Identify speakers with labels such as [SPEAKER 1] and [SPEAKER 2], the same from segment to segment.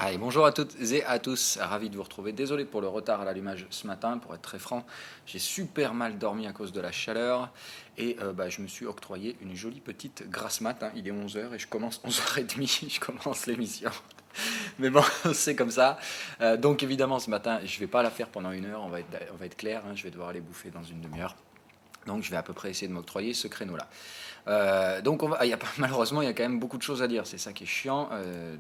[SPEAKER 1] Allez, bonjour à toutes et à tous, ravi de vous retrouver. Désolé pour le retard à l'allumage ce matin, pour être très franc, j'ai super mal dormi à cause de la chaleur et je me suis octroyé une jolie petite grasse mat, hein. Il est 11 heures et je commence 11h30, je commence l'émission. Mais bon, c'est comme ça. Donc évidemment ce matin, je ne vais pas la faire pendant 1 heure, on va être clair, hein, je vais devoir aller bouffer dans une demi-heure. Donc je vais à peu près essayer de m'octroyer ce créneau-là. Donc malheureusement, il y a quand même beaucoup de choses à dire, c'est ça qui est chiant.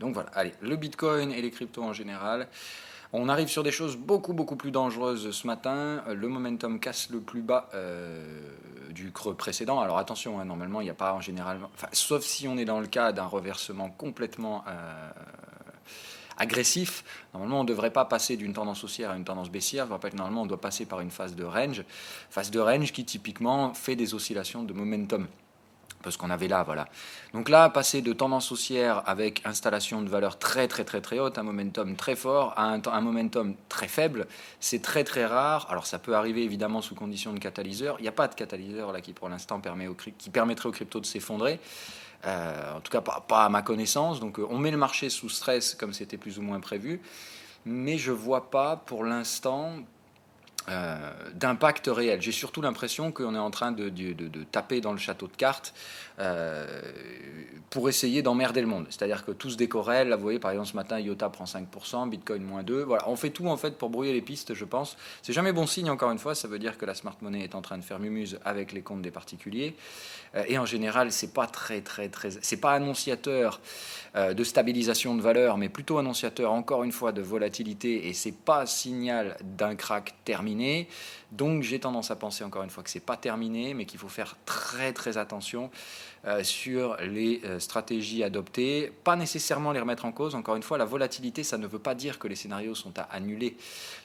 [SPEAKER 1] Donc voilà, allez, le Bitcoin et les cryptos en général. On arrive sur des choses beaucoup beaucoup plus dangereuses ce matin. Le momentum casse le plus bas du creux précédent. Alors attention, hein, normalement, il n'y a pas en général... Enfin, sauf si on est dans le cas d'un reversement complètement agressif. Normalement, on ne devrait pas passer d'une tendance haussière à une tendance baissière. Je vous rappelle que normalement, on doit passer par une phase de range. Phase de range qui typiquement fait des oscillations de momentum. Parce qu'on avait là, voilà. Donc là, passer de tendance haussière avec installation de valeur très très très très haute, un momentum très fort, à un momentum très faible, c'est très très rare. Alors ça peut arriver évidemment sous condition de catalyseur. Il n'y a pas de catalyseur là qui pour l'instant qui permettrait aux cryptos de s'effondrer. En tout cas, pas à ma connaissance. Donc on met le marché sous stress comme c'était plus ou moins prévu. Mais je ne vois pas pour l'instant d'impact réel. J'ai surtout l'impression qu'on est en train de taper dans le château de cartes pour essayer d'emmerder le monde. C'est-à-dire que tout se décorrèle. Là, vous voyez, par exemple, ce matin, IOTA prend 5%, Bitcoin moins 2. Voilà, on fait tout en fait pour brouiller les pistes, je pense. C'est jamais bon signe, encore une fois. Ça veut dire que la smart money est en train de faire mumuse avec les comptes des particuliers. Et en général, c'est pas c'est pas annonciateur de stabilisation de valeur, mais plutôt annonciateur, encore une fois, de volatilité. Et c'est pas signal d'un crack terminé. Donc j'ai tendance à penser encore une fois que c'est pas terminé, mais qu'il faut faire très très attention sur les stratégies adoptées, pas nécessairement les remettre en cause. Encore une fois, la volatilité, ça ne veut pas dire que les scénarios sont à annuler.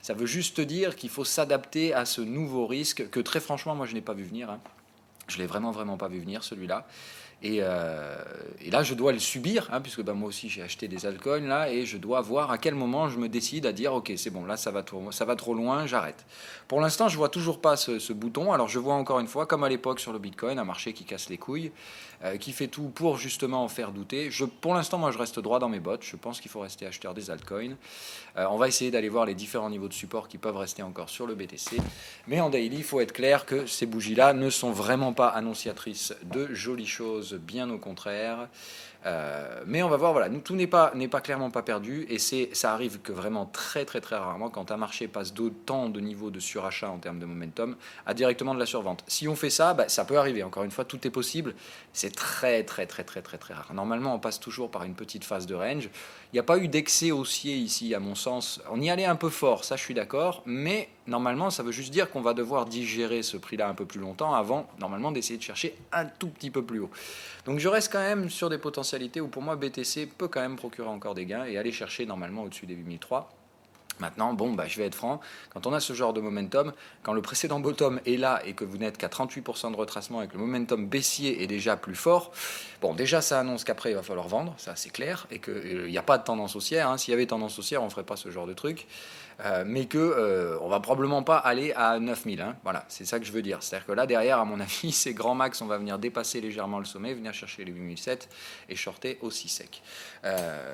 [SPEAKER 1] Ça veut juste dire qu'il faut s'adapter à ce nouveau risque que très franchement, moi je n'ai pas vu venir. Hein. Je l'ai vraiment vraiment pas vu venir celui-là. Et là, je dois le subir, hein, puisque moi aussi j'ai acheté des altcoins là, et je dois voir à quel moment je me décide à dire ok, c'est bon, là ça va trop loin, j'arrête. Pour l'instant, je vois toujours pas ce bouton. Alors je vois encore une fois, comme à l'époque sur le Bitcoin, un marché qui casse les couilles, qui fait tout pour justement en faire douter. Pour l'instant, moi je reste droit dans mes bottes. Je pense qu'il faut rester acheteur des altcoins. On va essayer d'aller voir les différents niveaux de support qui peuvent rester encore sur le BTC. Mais en daily, il faut être clair que ces bougies-là ne sont vraiment pas annonciatrices de jolies choses, bien au contraire. Mais on va voir, voilà, tout n'est pas clairement pas perdu, et ça arrive que vraiment très très très rarement quand un marché passe d'autant de niveaux de surachat en termes de momentum à directement de la survente. Si on fait ça, ça peut arriver. Encore une fois, tout est possible. C'est très très très très très très rare. Normalement, on passe toujours par une petite phase de range. Il n'y a pas eu d'excès haussier ici, à mon sens. On y allait un peu fort, ça je suis d'accord, mais normalement, ça veut juste dire qu'on va devoir digérer ce prix-là un peu plus longtemps avant, normalement, d'essayer de chercher un tout petit peu plus haut. Donc je reste quand même sur des potentialités où pour moi BTC peut quand même procurer encore des gains et aller chercher normalement au-dessus des 8003. Maintenant, je vais être franc, quand on a ce genre de momentum, quand le précédent bottom est là et que vous n'êtes qu'à 38% de retracement et que le momentum baissier est déjà plus fort, déjà ça annonce qu'après il va falloir vendre, ça c'est clair, et qu'il n'y a pas de tendance haussière. Hein. S'il y avait tendance haussière, on ne ferait pas ce genre de truc. Mais qu'on va probablement pas aller à 9000. Hein. Voilà, c'est ça que je veux dire. C'est-à-dire que là, derrière, à mon avis, c'est grand max, on va venir dépasser légèrement le sommet, venir chercher les 8007 et shorter aussi sec.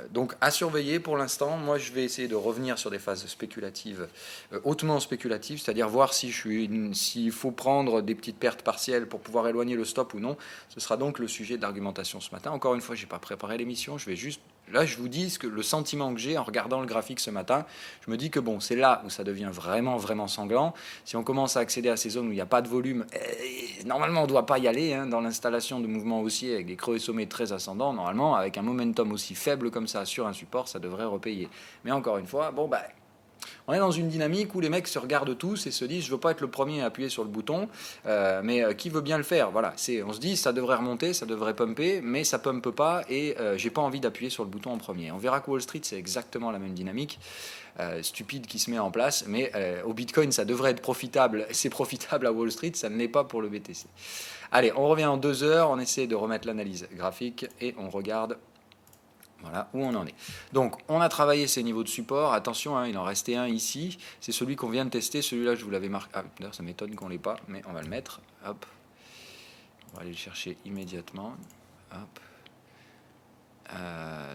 [SPEAKER 1] Donc, à surveiller pour l'instant. Moi, je vais essayer de revenir sur des phases spéculatives, hautement spéculatives, c'est-à-dire voir s'il faut prendre des petites pertes partielles pour pouvoir éloigner le stop ou non. Ce sera donc le sujet d'argumentation ce matin. Encore une fois, je n'ai pas préparé l'émission, je vais juste... Là, je vous dis le sentiment que j'ai en regardant le graphique ce matin. Je me dis que c'est là où ça devient vraiment, vraiment sanglant. Si on commence à accéder à ces zones où il n'y a pas de volume, normalement, on ne doit pas y aller. Hein, dans l'installation de mouvements haussiers avec des creux et sommets très ascendants, normalement, avec un momentum aussi faible comme ça sur un support, ça devrait repayer. Mais encore une fois, on est dans une dynamique où les mecs se regardent tous et se disent je veux pas être le premier à appuyer sur le bouton, mais qui veut bien le faire. Voilà, on se dit ça devrait remonter, ça devrait pumper, mais ça pumpe pas et j'ai pas envie d'appuyer sur le bouton en premier. On verra que Wall Street c'est exactement la même dynamique. Stupide qui se met en place, mais au Bitcoin ça devrait être profitable, c'est profitable à Wall Street, ça ne l'est pas pour le BTC. Allez, on revient en 2 heures, on essaie de remettre l'analyse graphique et on regarde voilà où on en est. Donc, on a travaillé ces niveaux de support. Attention, hein, il en restait un ici. C'est celui qu'on vient de tester. Celui-là, je vous l'avais marqué. Ah, d'ailleurs, ça m'étonne qu'on ne l'ait pas, mais on va le mettre. Hop. On va aller le chercher immédiatement. Hop.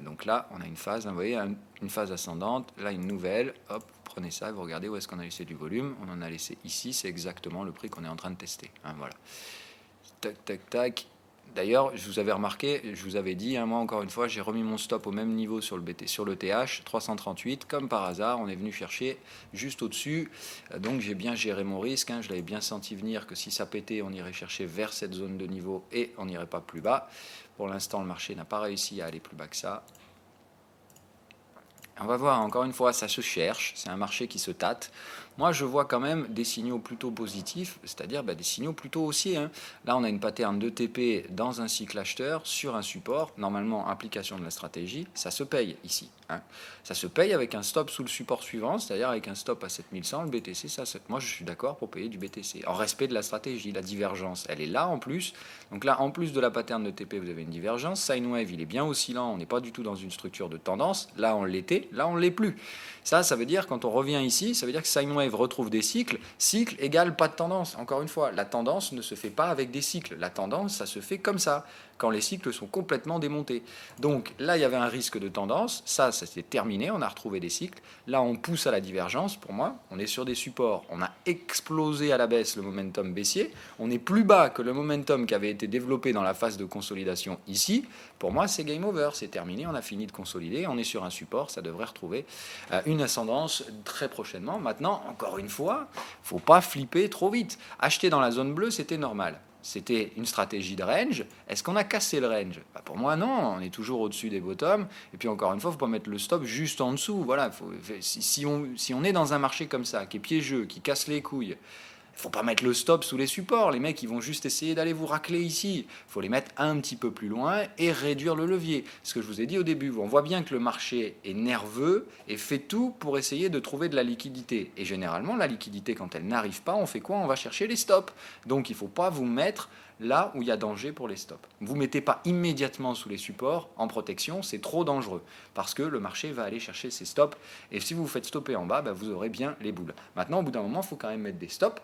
[SPEAKER 1] Donc là, on a une phase, vous voyez, une phase ascendante, là une nouvelle, hop, prenez ça, vous regardez où est-ce qu'on a laissé du volume, on en a laissé ici, c'est exactement le prix qu'on est en train de tester. Voilà. Tac, tac, tac. D'ailleurs, je vous avais remarqué, je vous avais dit, moi encore une fois, j'ai remis mon stop au même niveau sur le TH, 338, comme par hasard, on est venu chercher juste au-dessus, donc j'ai bien géré mon risque, je l'avais bien senti venir que si ça pétait, on irait chercher vers cette zone de niveau et on n'irait pas plus bas. Pour l'instant, le marché n'a pas réussi à aller plus bas que ça. On va voir, encore une fois, ça se cherche, c'est un marché qui se tâte. Moi, je vois quand même des signaux plutôt positifs, c'est-à-dire des signaux plutôt haussiers. Là, on a une pattern de TP dans un cycle acheteur sur un support. Normalement, implication de la stratégie, ça se paye ici. Ça se paye avec un stop sous le support suivant, c'est-à-dire avec un stop à 7100, le BTC, moi, je suis d'accord pour payer du BTC. En respect de la stratégie, la divergence, elle est là en plus. Donc là, en plus de la pattern de TP, vous avez une divergence. Sine wave, il est bien oscillant, on n'est pas du tout dans une structure de tendance. Là, on l'était, là, on ne l'est plus. Ça veut dire, quand on revient ici, ça veut dire que sine wave retrouve des cycles. Cycle égale pas de tendance. Encore une fois, la tendance ne se fait pas avec des cycles. La tendance, ça se fait comme ça, quand les cycles sont complètement démontés. Donc là, il y avait un risque de tendance. Ça s'est terminé, on a retrouvé des cycles. Là, on pousse à la divergence. Pour moi, on est sur des supports. On a explosé à la baisse le momentum baissier. On est plus bas que le momentum qui avait été développé dans la phase de consolidation ici. Pour moi, c'est game over. C'est terminé, on a fini de consolider. On est sur un support, ça devrait retrouver une ascendance très prochainement. Maintenant, encore une fois, il ne faut pas flipper trop vite. Acheter dans la zone bleue, c'était normal. C'était une stratégie de range. Est-ce qu'on a cassé le range? Pour moi, non. On est toujours au-dessus des bottoms. Et puis, encore une fois, il ne faut pas mettre le stop juste en dessous. Voilà, si on est dans un marché comme ça, qui est piégeux, qui casse les couilles, il ne faut pas mettre le stop sous les supports. Les mecs, ils vont juste essayer d'aller vous racler ici. Il faut les mettre un petit peu plus loin et réduire le levier. Ce que je vous ai dit au début, on voit bien que le marché est nerveux et fait tout pour essayer de trouver de la liquidité. Et généralement, la liquidité, quand elle n'arrive pas, on fait quoi? On va chercher les stops. Donc, il ne faut pas vous mettre là où il y a danger pour les stops. Vous ne mettez pas immédiatement sous les supports en protection, c'est trop dangereux, parce que le marché va aller chercher ses stops, et si vous vous faites stopper en bas, vous aurez bien les boules. Maintenant, au bout d'un moment, il faut quand même mettre des stops.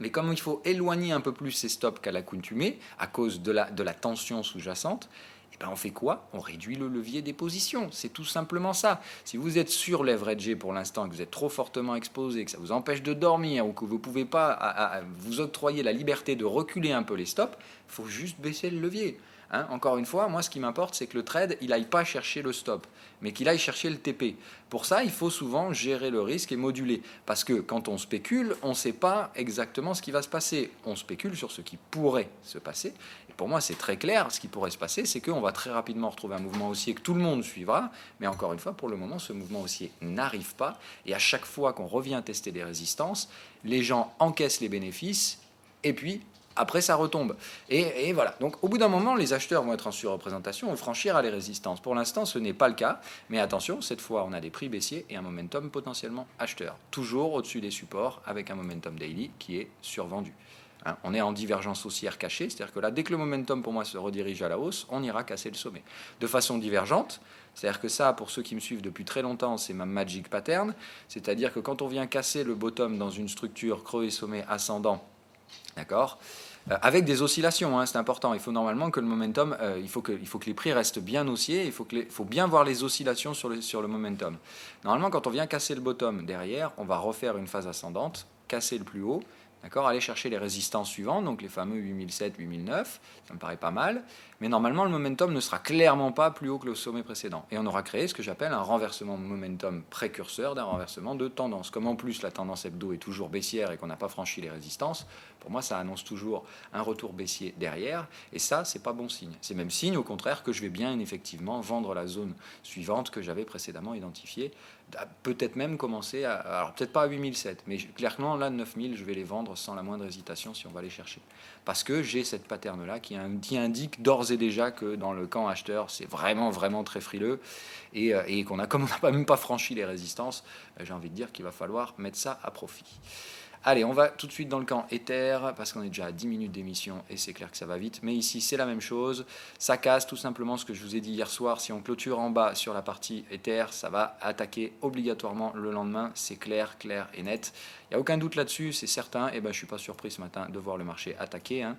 [SPEAKER 1] Mais comme il faut éloigner un peu plus ces stops qu'à l'accoutumée, à cause de la tension sous-jacente, on fait quoi? On réduit le levier des positions. C'est tout simplement ça. Si vous êtes sur leveragé pour l'instant, que vous êtes trop fortement exposé, que ça vous empêche de dormir ou que vous ne pouvez pas vous octroyer la liberté de reculer un peu les stops, il faut juste baisser le levier. Encore une fois, moi, ce qui m'importe, c'est que le trade, il n'aille pas chercher le stop, mais qu'il aille chercher le TP. Pour ça, il faut souvent gérer le risque et moduler. Parce que quand on spécule, on ne sait pas exactement ce qui va se passer. On spécule sur ce qui pourrait se passer. Et pour moi, c'est très clair. Ce qui pourrait se passer, c'est qu'on va très rapidement retrouver un mouvement haussier que tout le monde suivra. Mais encore une fois, pour le moment, ce mouvement haussier n'arrive pas. Et à chaque fois qu'on revient tester des résistances, les gens encaissent les bénéfices. Et puis, après, ça retombe. Et voilà. Donc, au bout d'un moment, les acheteurs vont être en surreprésentation, vont franchir à les résistances. Pour l'instant, ce n'est pas le cas. Mais attention, cette fois, on a des prix baissiers et un momentum potentiellement acheteur. Toujours au-dessus des supports, avec un momentum daily qui est survendu. On est en divergence haussière cachée, c'est-à-dire que là, dès que le momentum, pour moi, se redirige à la hausse, on ira casser le sommet. De façon divergente, c'est-à-dire que ça, pour ceux qui me suivent depuis très longtemps, c'est ma magic pattern. C'est-à-dire que quand on vient casser le bottom dans une structure creux et sommet ascendant, d'accord, avec des oscillations, c'est important. Il faut normalement que le momentum, il faut que les prix restent bien haussiers. Il faut bien voir les oscillations sur le momentum. Normalement, quand on vient casser le bottom derrière, on va refaire une phase ascendante, casser le plus haut, d'accord, aller chercher les résistances suivantes, donc les fameux 8007, 8009, ça me paraît pas mal. Mais normalement, le momentum ne sera clairement pas plus haut que le sommet précédent. Et on aura créé ce que j'appelle un renversement de momentum précurseur d'un renversement de tendance. Comme en plus la tendance hebdo est toujours baissière et qu'on n'a pas franchi les résistances, pour moi, ça annonce toujours un retour baissier derrière. Et ça, c'est pas bon signe. C'est même signe, au contraire, que je vais bien effectivement vendre la zone suivante que j'avais précédemment identifiée. Peut-être même commencer alors peut-être pas à 8007, mais clairement là 9000 je vais les vendre sans la moindre hésitation si on va les chercher, parce que j'ai cette pattern là qui indique d'ores et déjà que dans le camp acheteur c'est vraiment très frileux et comme on n'a même pas franchi les résistances, j'ai envie de dire qu'il va falloir mettre ça à profit. Allez, on va tout de suite dans le camp Ether, parce qu'on est déjà à 10 minutes d'émission et c'est clair que ça va vite. Mais ici, c'est la même chose. Ça casse tout simplement ce que je vous ai dit hier soir. Si on clôture en bas sur la partie Ether, ça va attaquer obligatoirement le lendemain. C'est clair, clair et net. Il n'y a aucun doute là-dessus, c'est certain. Et ben, je ne suis pas surpris ce matin de voir le marché attaquer. Hein.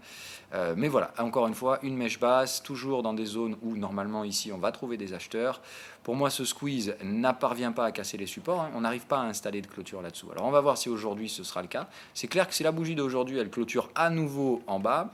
[SPEAKER 1] Mais voilà, encore une fois, une mèche basse, toujours dans des zones où normalement ici on va trouver des acheteurs. Pour moi, ce squeeze n'apparvient pas à casser les supports. Hein. On n'arrive pas à installer de clôture là-dessous. Alors on va voir si aujourd'hui ce sera le cas. C'est clair que si la bougie d'aujourd'hui, elle clôture à nouveau en bas.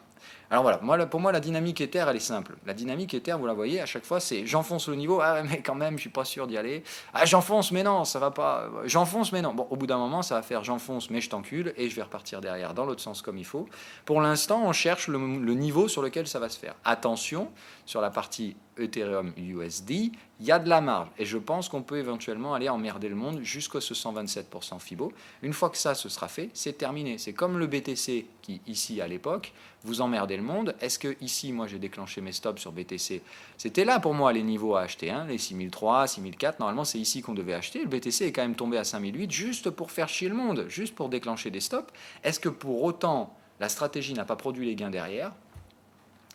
[SPEAKER 1] Alors voilà, pour moi, la dynamique Ether, elle est simple. La dynamique Ether, vous la voyez, à chaque fois, c'est j'enfonce le niveau, ah mais quand même, je suis pas sûr d'y aller. Ah j'enfonce, mais non, ça va pas. J'enfonce, mais non. Bon, au bout d'un moment, ça va faire j'enfonce, mais je t'encule, et je vais repartir derrière dans l'autre sens comme il faut. Pour l'instant, on cherche le niveau sur lequel ça va se faire. Attention, sur la partie Ethereum USD, il y a de la marge. Et je pense qu'on peut éventuellement aller emmerder le monde jusqu'à ce 127% FIBO. Une fois que ça, ce sera fait, c'est terminé. C'est comme le BTC qui, ici, à l'époque, vous emmerdez le monde. Est-ce que ici, moi, j'ai déclenché mes stops sur BTC? C'était là pour moi les niveaux à acheter, hein, les 6003, 6004. Normalement, c'est ici qu'on devait acheter. Le BTC est quand même tombé à 5008 juste pour faire chier le monde, juste pour déclencher des stops. Est-ce que pour autant, la stratégie n'a pas produit les gains derrière?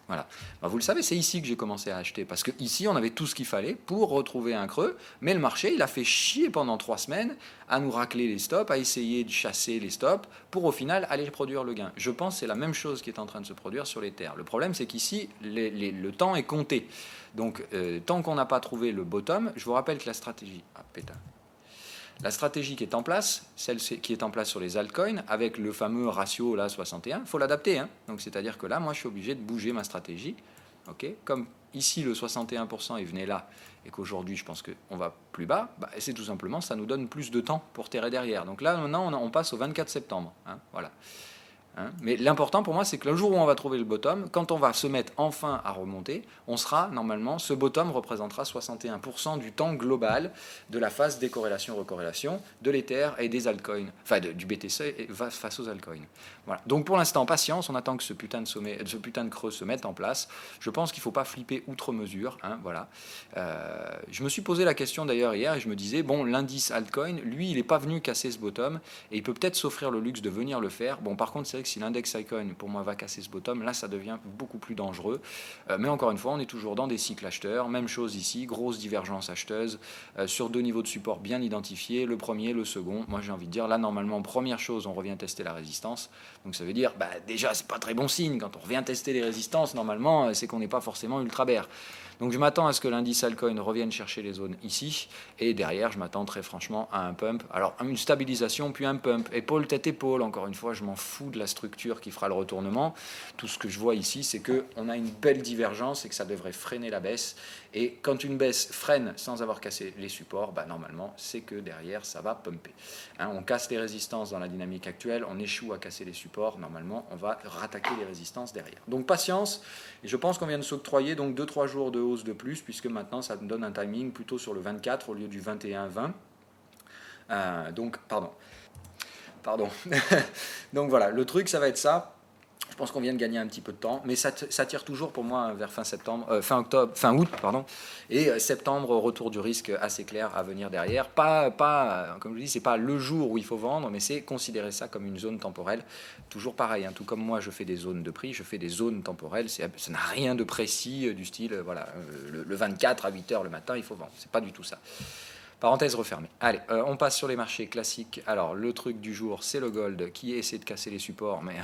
[SPEAKER 1] Voilà. Ben, vous le savez, c'est ici que j'ai commencé à acheter, parce qu'ici, on avait tout ce qu'il fallait pour retrouver un creux, mais le marché, il a fait chier pendant 3 semaines à nous racler les stops, à essayer de chasser les stops, pour au final aller produire le gain. Je pense que c'est la même chose qui est en train de se produire sur les terres. Le problème, c'est qu'ici, le temps est compté. Donc, tant qu'on n'a pas trouvé le bottom, je vous rappelle que la stratégie... Ah, pétain. La stratégie qui est en place, celle qui est en place sur les altcoins, avec le fameux ratio là 61, il faut l'adapter. Hein. Donc c'est-à-dire que là, moi, je suis obligé de bouger ma stratégie. Okay, comme ici, le 61%, il venait là, et qu'aujourd'hui, je pense qu'on va plus bas, bah, c'est tout simplement, ça nous donne plus de temps pour terrer derrière. Donc là, maintenant, on passe au 24 septembre. Hein, voilà. Hein, mais l'important pour moi, c'est que le jour où on va trouver le bottom, quand on va se mettre enfin à remonter, on sera normalement, ce bottom représentera 61% du temps global de la phase décorrélation-recorrélation de l'Ether et des altcoins, enfin du BTC face aux altcoins. Voilà. Donc pour l'instant, patience, on attend que ce putain de creux se mette en place. Je pense qu'il ne faut pas flipper outre mesure. Hein, voilà. Je me suis posé la question d'ailleurs hier et je me disais, bon, l'indice altcoin, lui, il n'est pas venu casser ce bottom et il peut peut-être s'offrir le luxe de venir le faire. Bon, par contre, c'est vrai que si l'index altcoin, pour moi, va casser ce bottom, là, ça devient beaucoup plus dangereux. Mais encore une fois, on est toujours dans des cycles acheteurs. Même chose ici, grosse divergence acheteuse sur 2 niveaux de support bien identifiés, le premier, le second. Moi, j'ai envie de dire, là, normalement, première chose, on revient tester la résistance. Donc ça veut dire, bah, déjà, c'est pas très bon signe. Quand on revient tester les résistances, normalement, c'est qu'on n'est pas forcément ultra bear. Donc je m'attends à ce que l'indice altcoin revienne chercher les zones ici, et derrière je m'attends très franchement à un pump, alors une stabilisation puis un pump, épaule tête épaule, encore une fois je m'en fous de la structure qui fera le retournement, tout ce que je vois ici c'est qu'on a une belle divergence et que ça devrait freiner la baisse, et quand une baisse freine sans avoir cassé les supports, bah, normalement c'est que derrière ça va pumper. Hein, on casse les résistances dans la dynamique actuelle, on échoue à casser les supports, normalement on va rattaquer les résistances derrière. Donc patience, et je pense qu'on vient de s'octroyer donc 2-3 jours de hausse de plus, puisque maintenant ça nous donne un timing plutôt sur le 24 au lieu du 21-20. Donc, pardon. Donc voilà, le truc ça va être ça. Je pense qu'on vient de gagner un petit peu de temps, mais ça tire toujours pour moi vers fin août, pardon, et septembre, retour du risque assez clair à venir derrière. Pas comme je dis, c'est pas le jour où il faut vendre, mais c'est considérer ça comme une zone temporelle. Toujours pareil, hein, tout comme moi, je fais des zones de prix, je fais des zones temporelles. Ça n'a rien de précis du style, voilà, le 24 à 8h le matin, il faut vendre. C'est pas du tout ça. Parenthèse refermée. Allez, on passe sur les marchés classiques. Alors, le truc du jour, c'est le gold qui essaie de casser les supports. Mais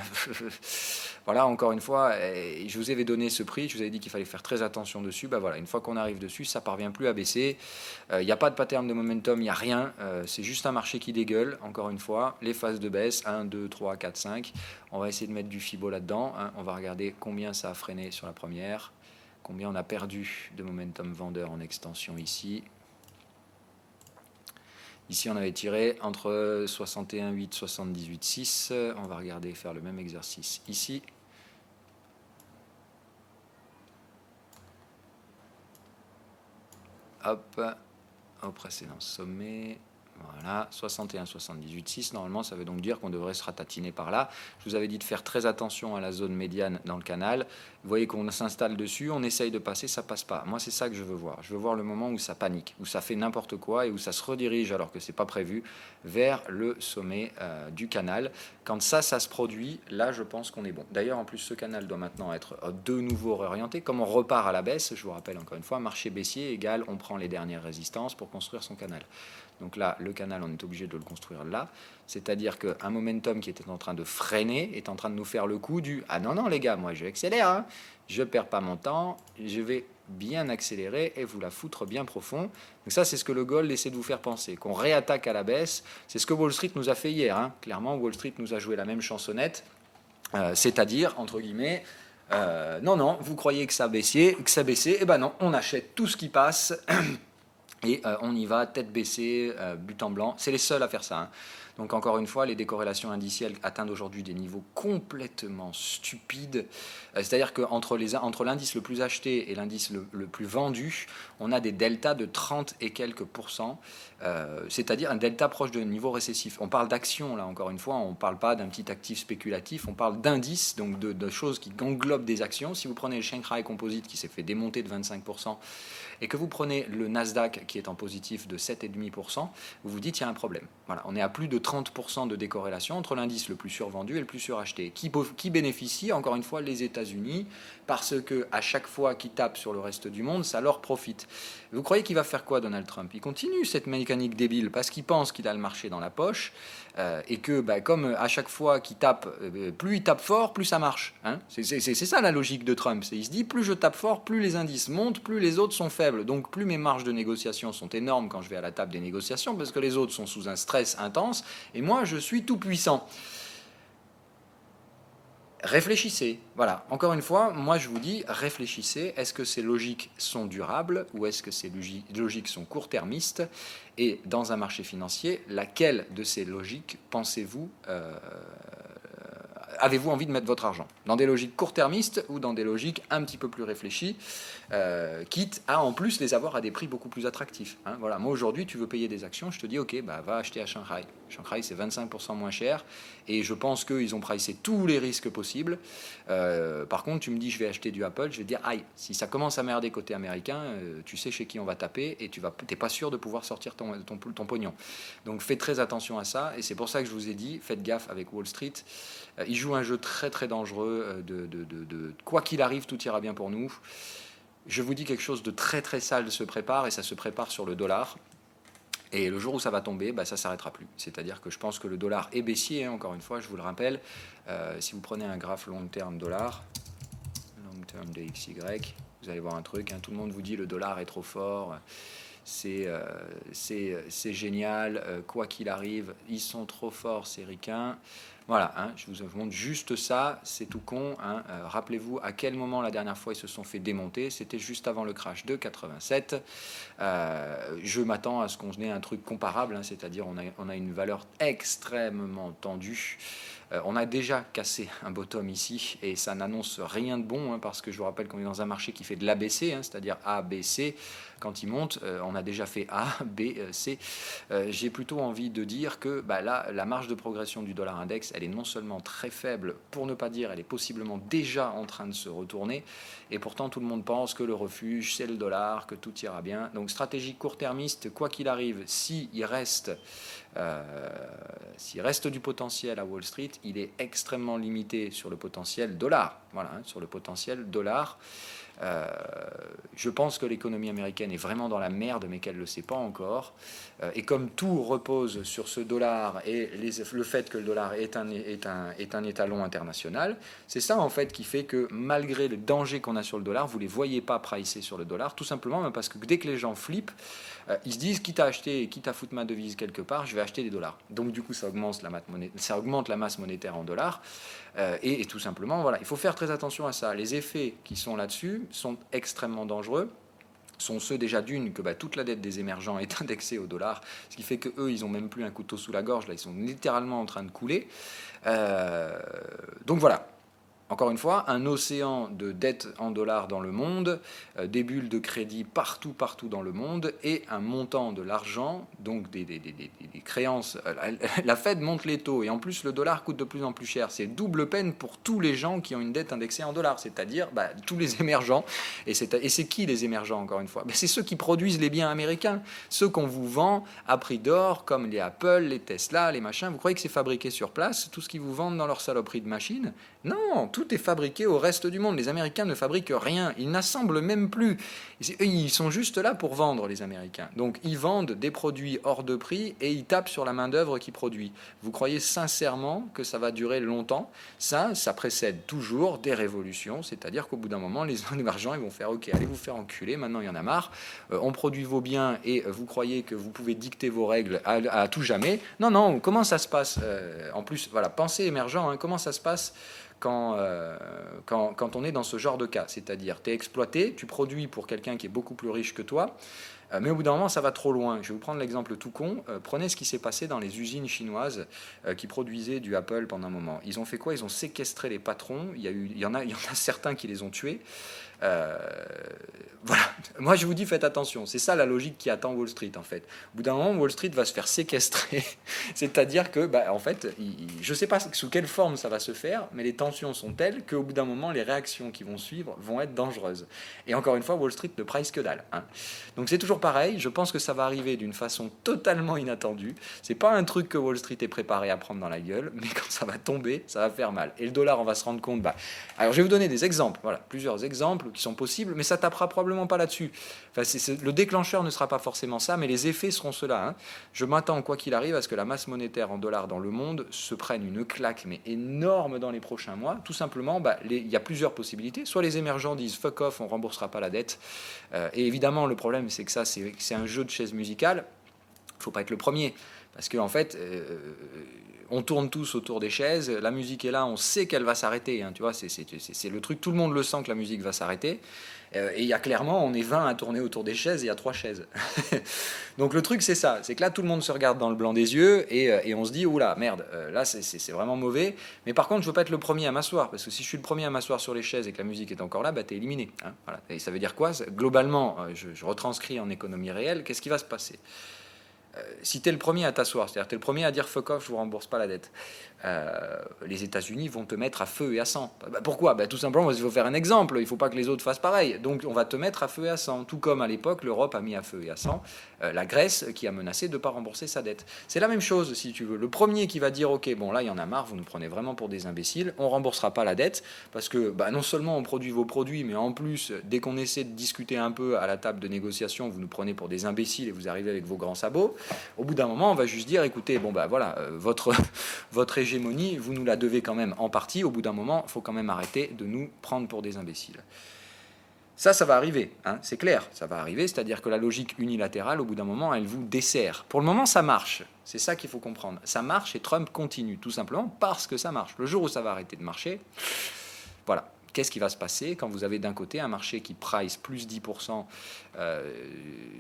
[SPEAKER 1] voilà, encore une fois, je vous avais donné ce prix, je vous avais dit qu'il fallait faire très attention dessus. Bah voilà, une fois qu'on arrive dessus, ça ne parvient plus à baisser. Il n'y a pas de pattern de momentum, il n'y a rien. C'est juste un marché qui dégueule, encore une fois. Les phases de baisse, 1, 2, 3, 4, 5. On va essayer de mettre du FIBO là-dedans. Hein. On va regarder combien ça a freiné sur la première. Combien on a perdu de momentum vendeur en extension ici. Ici, on avait tiré entre 61,8 et 78,6. On va regarder, faire le même exercice ici. Hop, au précédent sommet. Voilà, 61,78,6. Normalement, ça veut donc dire qu'on devrait se ratatiner par là. Je vous avais dit de faire très attention à la zone médiane dans le canal. Vous voyez qu'on s'installe dessus, on essaye de passer, ça passe pas. Moi, c'est ça que je veux voir. Je veux voir le moment où ça panique, où ça fait n'importe quoi et où ça se redirige alors que c'est pas prévu vers le sommet du canal. Quand ça se produit, là, je pense qu'on est bon. D'ailleurs, en plus, ce canal doit maintenant être de nouveau réorienté. Comme on repart à la baisse, je vous rappelle encore une fois, marché baissier égale, on prend les dernières résistances pour construire son canal. Donc là, le canal, on est obligé de le construire là. C'est-à-dire qu'un momentum qui était en train de freiner est en train de nous faire le coup du « Ah non, non, les gars, moi je accélère, hein. Je ne perds pas mon temps, je vais bien accélérer et vous la foutre bien profond. » Donc ça, c'est ce que le gold essaie de vous faire penser, qu'on réattaque à la baisse. C'est ce que Wall Street nous a fait hier. Hein. Clairement, Wall Street nous a joué la même chansonnette, c'est-à-dire, entre guillemets, non, non, vous croyez que ça baissait, eh ben non, on achète tout ce qui passe. Et on y va, tête baissée, but en blanc. C'est les seuls à faire ça. Hein. Donc encore une fois, les décorrélations indicielles atteignent aujourd'hui des niveaux complètement stupides. C'est-à-dire qu'entre l'indice le plus acheté et l'indice le plus vendu, on a des deltas de 30 et quelques pourcents. C'est-à-dire un delta proche de niveau récessif. On parle d'actions, là, encore une fois. On ne parle pas d'un petit actif spéculatif. On parle d'indices, donc de choses qui englobent des actions. Si vous prenez le Shanghai Composite qui s'est fait démonter de 25%, et que vous prenez le Nasdaq qui est en positif de 7,5%, vous vous dites qu'il y a un problème. Voilà, on est à plus de 30% de décorrélation entre l'indice le plus survendu et le plus suracheté. Qui bénéficie, encore une fois, les États-Unis, parce qu'à chaque fois qu'ils tapent sur le reste du monde, ça leur profite. Vous croyez qu'il va faire quoi, Donald Trump? Il continue cette mécanique débile parce qu'il pense qu'il a le marché dans la poche et que, comme à chaque fois qu'il tape, plus il tape fort, plus ça marche. Hein, c'est ça la logique de Trump. Il se dit, plus je tape fort, plus les indices montent, plus les autres sont faibles. Donc plus mes marges de négociation sont énormes quand je vais à la table des négociations parce que les autres sont sous un stress intense et moi je suis tout puissant. Réfléchissez. Voilà. Encore une fois, moi je vous dis, réfléchissez. Est-ce que ces logiques sont durables ou est-ce que ces logiques sont court-termistes? Et dans un marché financier, laquelle de ces logiques pensez-vous avez-vous envie de mettre votre argent? Dans des logiques court-termistes ou dans des logiques un petit peu plus réfléchies, quitte à en plus les avoir à des prix beaucoup plus attractifs. Hein, voilà. Moi aujourd'hui, tu veux payer des actions, je te dis ok, va acheter à Shanghai. Shanghai c'est 25% moins cher et je pense qu'ils ont pricé tous les risques possibles. Par contre, tu me dis je vais acheter du Apple, je vais dire aïe, si ça commence à merder côté américain, tu sais chez qui on va taper et tu n'es pas sûr de pouvoir sortir ton pognon. Donc faites très attention à ça et c'est pour ça que je vous ai dit, faites gaffe avec Wall Street. Ils jouent un jeu très très dangereux de quoi qu'il arrive, tout ira bien pour nous. Je vous dis quelque chose de très très sale se prépare et ça se prépare sur le dollar. Et le jour où ça va tomber, ça ne s'arrêtera plus. C'est-à-dire que je pense que le dollar est baissier, hein, encore une fois, je vous le rappelle. Si vous prenez un graphe long terme dollar, long terme DXY, vous allez voir un truc, hein, tout le monde vous dit le dollar est trop fort, c'est génial, quoi qu'il arrive, ils sont trop forts ces ricains. Voilà, hein, je vous montre juste ça, c'est tout con. Hein. Rappelez-vous à quel moment la dernière fois ils se sont fait démonter, c'était juste avant le crash de 87. Je m'attends à ce qu'on ait un truc comparable, hein, c'est-à-dire on a une valeur extrêmement tendue. On a déjà cassé un bottom ici et ça n'annonce rien de bon hein, parce que je vous rappelle qu'on est dans un marché qui fait de l'ABC, hein, c'est-à-dire A, B, C. Quand il monte, on a déjà fait A, B, C. J'ai plutôt envie de dire que là, la marge de progression du dollar index, elle est non seulement très faible, pour ne pas dire, elle est possiblement déjà en train de se retourner. Et pourtant, tout le monde pense que le refuge, c'est le dollar, que tout ira bien. Donc, stratégie court-termiste, quoi qu'il arrive, s'il reste du potentiel à Wall Street, il est extrêmement limité sur le potentiel dollar. Voilà, hein, sur le potentiel dollar. Je pense que l'économie américaine est vraiment dans la merde, mais qu'elle ne le sait pas encore. Et comme tout repose sur ce dollar et le fait que le dollar est un étalon international, c'est ça en fait qui fait que malgré le danger qu'on a sur le dollar, vous ne les voyez pas pricés sur le dollar, tout simplement parce que dès que les gens flippent, ils se disent quitte à acheter et quitte à foutre ma devise quelque part, je vais acheter des dollars. Donc du coup, ça augmente la masse monétaire en dollars. Et tout simplement, voilà, il faut faire très attention à ça. Les effets qui sont là-dessus sont extrêmement dangereux. Sont ceux déjà d'une que toute la dette des émergents est indexée au dollar, ce qui fait qu'eux, ils n'ont même plus un couteau sous la gorge, là, ils sont littéralement en train de couler. Donc voilà. Encore une fois, un océan de dettes en dollars dans le monde, des bulles de crédit partout dans le monde, et un montant de l'argent, donc des créances. La Fed monte les taux, et en plus le dollar coûte de plus en plus cher. C'est double peine pour tous les gens qui ont une dette indexée en dollars, c'est-à-dire tous les émergents. Et c'est qui les émergents, encore une fois? C'est ceux qui produisent les biens américains, ceux qu'on vous vend à prix d'or, comme les Apple, les Tesla, les machins. Vous croyez que c'est fabriqué sur place, tout ce qu'ils vous vendent dans leur saloperie de machines? Non, tout est fabriqué au reste du monde. Les Américains ne fabriquent rien, ils n'assemblent même plus. Ils sont juste là pour vendre, les Américains. Donc ils vendent des produits hors de prix et ils tapent sur la main-d'œuvre qui produit. Vous croyez sincèrement que ça va durer longtemps? Ça précède toujours des révolutions, c'est-à-dire qu'au bout d'un moment, les émergents ils vont faire ok, allez vous faire enculer, maintenant il y en a marre, on produit vos biens et vous croyez que vous pouvez dicter vos règles à tout jamais. Non, comment ça se passe? En plus, voilà, pensez émergent, comment ça se passe quand on est dans ce genre de cas. C'est-à-dire, tu es exploité, tu produis pour quelqu'un qui est beaucoup plus riche que toi, mais au bout d'un moment, ça va trop loin. Je vais vous prendre l'exemple tout con. Prenez ce qui s'est passé dans les usines chinoises qui produisaient du Apple pendant un moment. Ils ont fait quoi? Ils ont séquestré les patrons. Il y en a certains qui les ont tués. Voilà. Moi, je vous dis, faites attention. C'est ça la logique qui attend Wall Street, en fait. Au bout d'un moment, Wall Street va se faire séquestrer. C'est-à-dire que, en fait, je ne sais pas sous quelle forme ça va se faire, mais les tensions sont telles qu'au bout d'un moment, les réactions qui vont suivre vont être dangereuses. Et encore une fois, Wall Street ne price que dalle. Donc c'est toujours pareil. Je pense que ça va arriver d'une façon totalement inattendue. C'est pas un truc que Wall Street est préparé à prendre dans la gueule, mais quand ça va tomber, ça va faire mal. Et le dollar, on va se rendre compte. Alors, je vais vous donner des exemples. Voilà, plusieurs exemples qui sont possibles, mais ça tapera probablement pas là-dessus. Enfin, le déclencheur ne sera pas forcément ça, mais les effets seront ceux-là. Je m'attends, quoi qu'il arrive, à ce que la masse monétaire en dollars dans le monde se prenne une claque, mais énorme dans les prochains mois. Tout simplement, il y a plusieurs possibilités. Soit les émergents disent fuck off, on ne remboursera pas la dette. Et évidemment, le problème, c'est que ça, c'est un jeu de chaises musicales. Il ne faut pas être le premier. Parce qu'en fait, on tourne tous autour des chaises, la musique est là, on sait qu'elle va s'arrêter. Tu vois, c'est le truc, tout le monde le sent que la musique va s'arrêter. Et il y a clairement, on est 20 à tourner autour des chaises et il y a 3 chaises. Donc le truc, c'est ça, c'est que là, tout le monde se regarde dans le blanc des yeux et on se dit, oula, merde, là, c'est vraiment mauvais. Mais par contre, je ne veux pas être le premier à m'asseoir, parce que si je suis le premier à m'asseoir sur les chaises et que la musique est encore là, t'es éliminé. Voilà. Et ça veut dire quoi? Globalement, je retranscris en économie réelle, qu'est-ce qui va se passer? Si tu es le premier à t'asseoir, c'est-à-dire tu es le premier à dire fuck off, je ne vous rembourse pas la dette, les États-Unis vont te mettre à feu et à sang. Pourquoi? Tout simplement parce qu'il faut faire un exemple, il ne faut pas que les autres fassent pareil. Donc on va te mettre à feu et à sang, tout comme à l'époque l'Europe a mis à feu et à sang la Grèce qui a menacé de ne pas rembourser sa dette. C'est la même chose si tu veux. Le premier qui va dire ok, bon là il y en a marre, vous nous prenez vraiment pour des imbéciles, on ne remboursera pas la dette parce que non seulement on produit vos produits, mais en plus dès qu'on essaie de discuter un peu à la table de négociation, vous nous prenez pour des imbéciles et vous arrivez avec vos grands sabots. Au bout d'un moment, on va juste dire, écoutez, voilà, votre hégémonie, vous nous la devez quand même en partie. Au bout d'un moment, il faut quand même arrêter de nous prendre pour des imbéciles. Ça va arriver, c'est clair, ça va arriver, c'est-à-dire que la logique unilatérale, au bout d'un moment, elle vous dessert. Pour le moment, ça marche, c'est ça qu'il faut comprendre. Ça marche et Trump continue, tout simplement parce que ça marche. Le jour où ça va arrêter de marcher, voilà. Qu'est-ce qui va se passer quand vous avez d'un côté un marché qui price plus 10%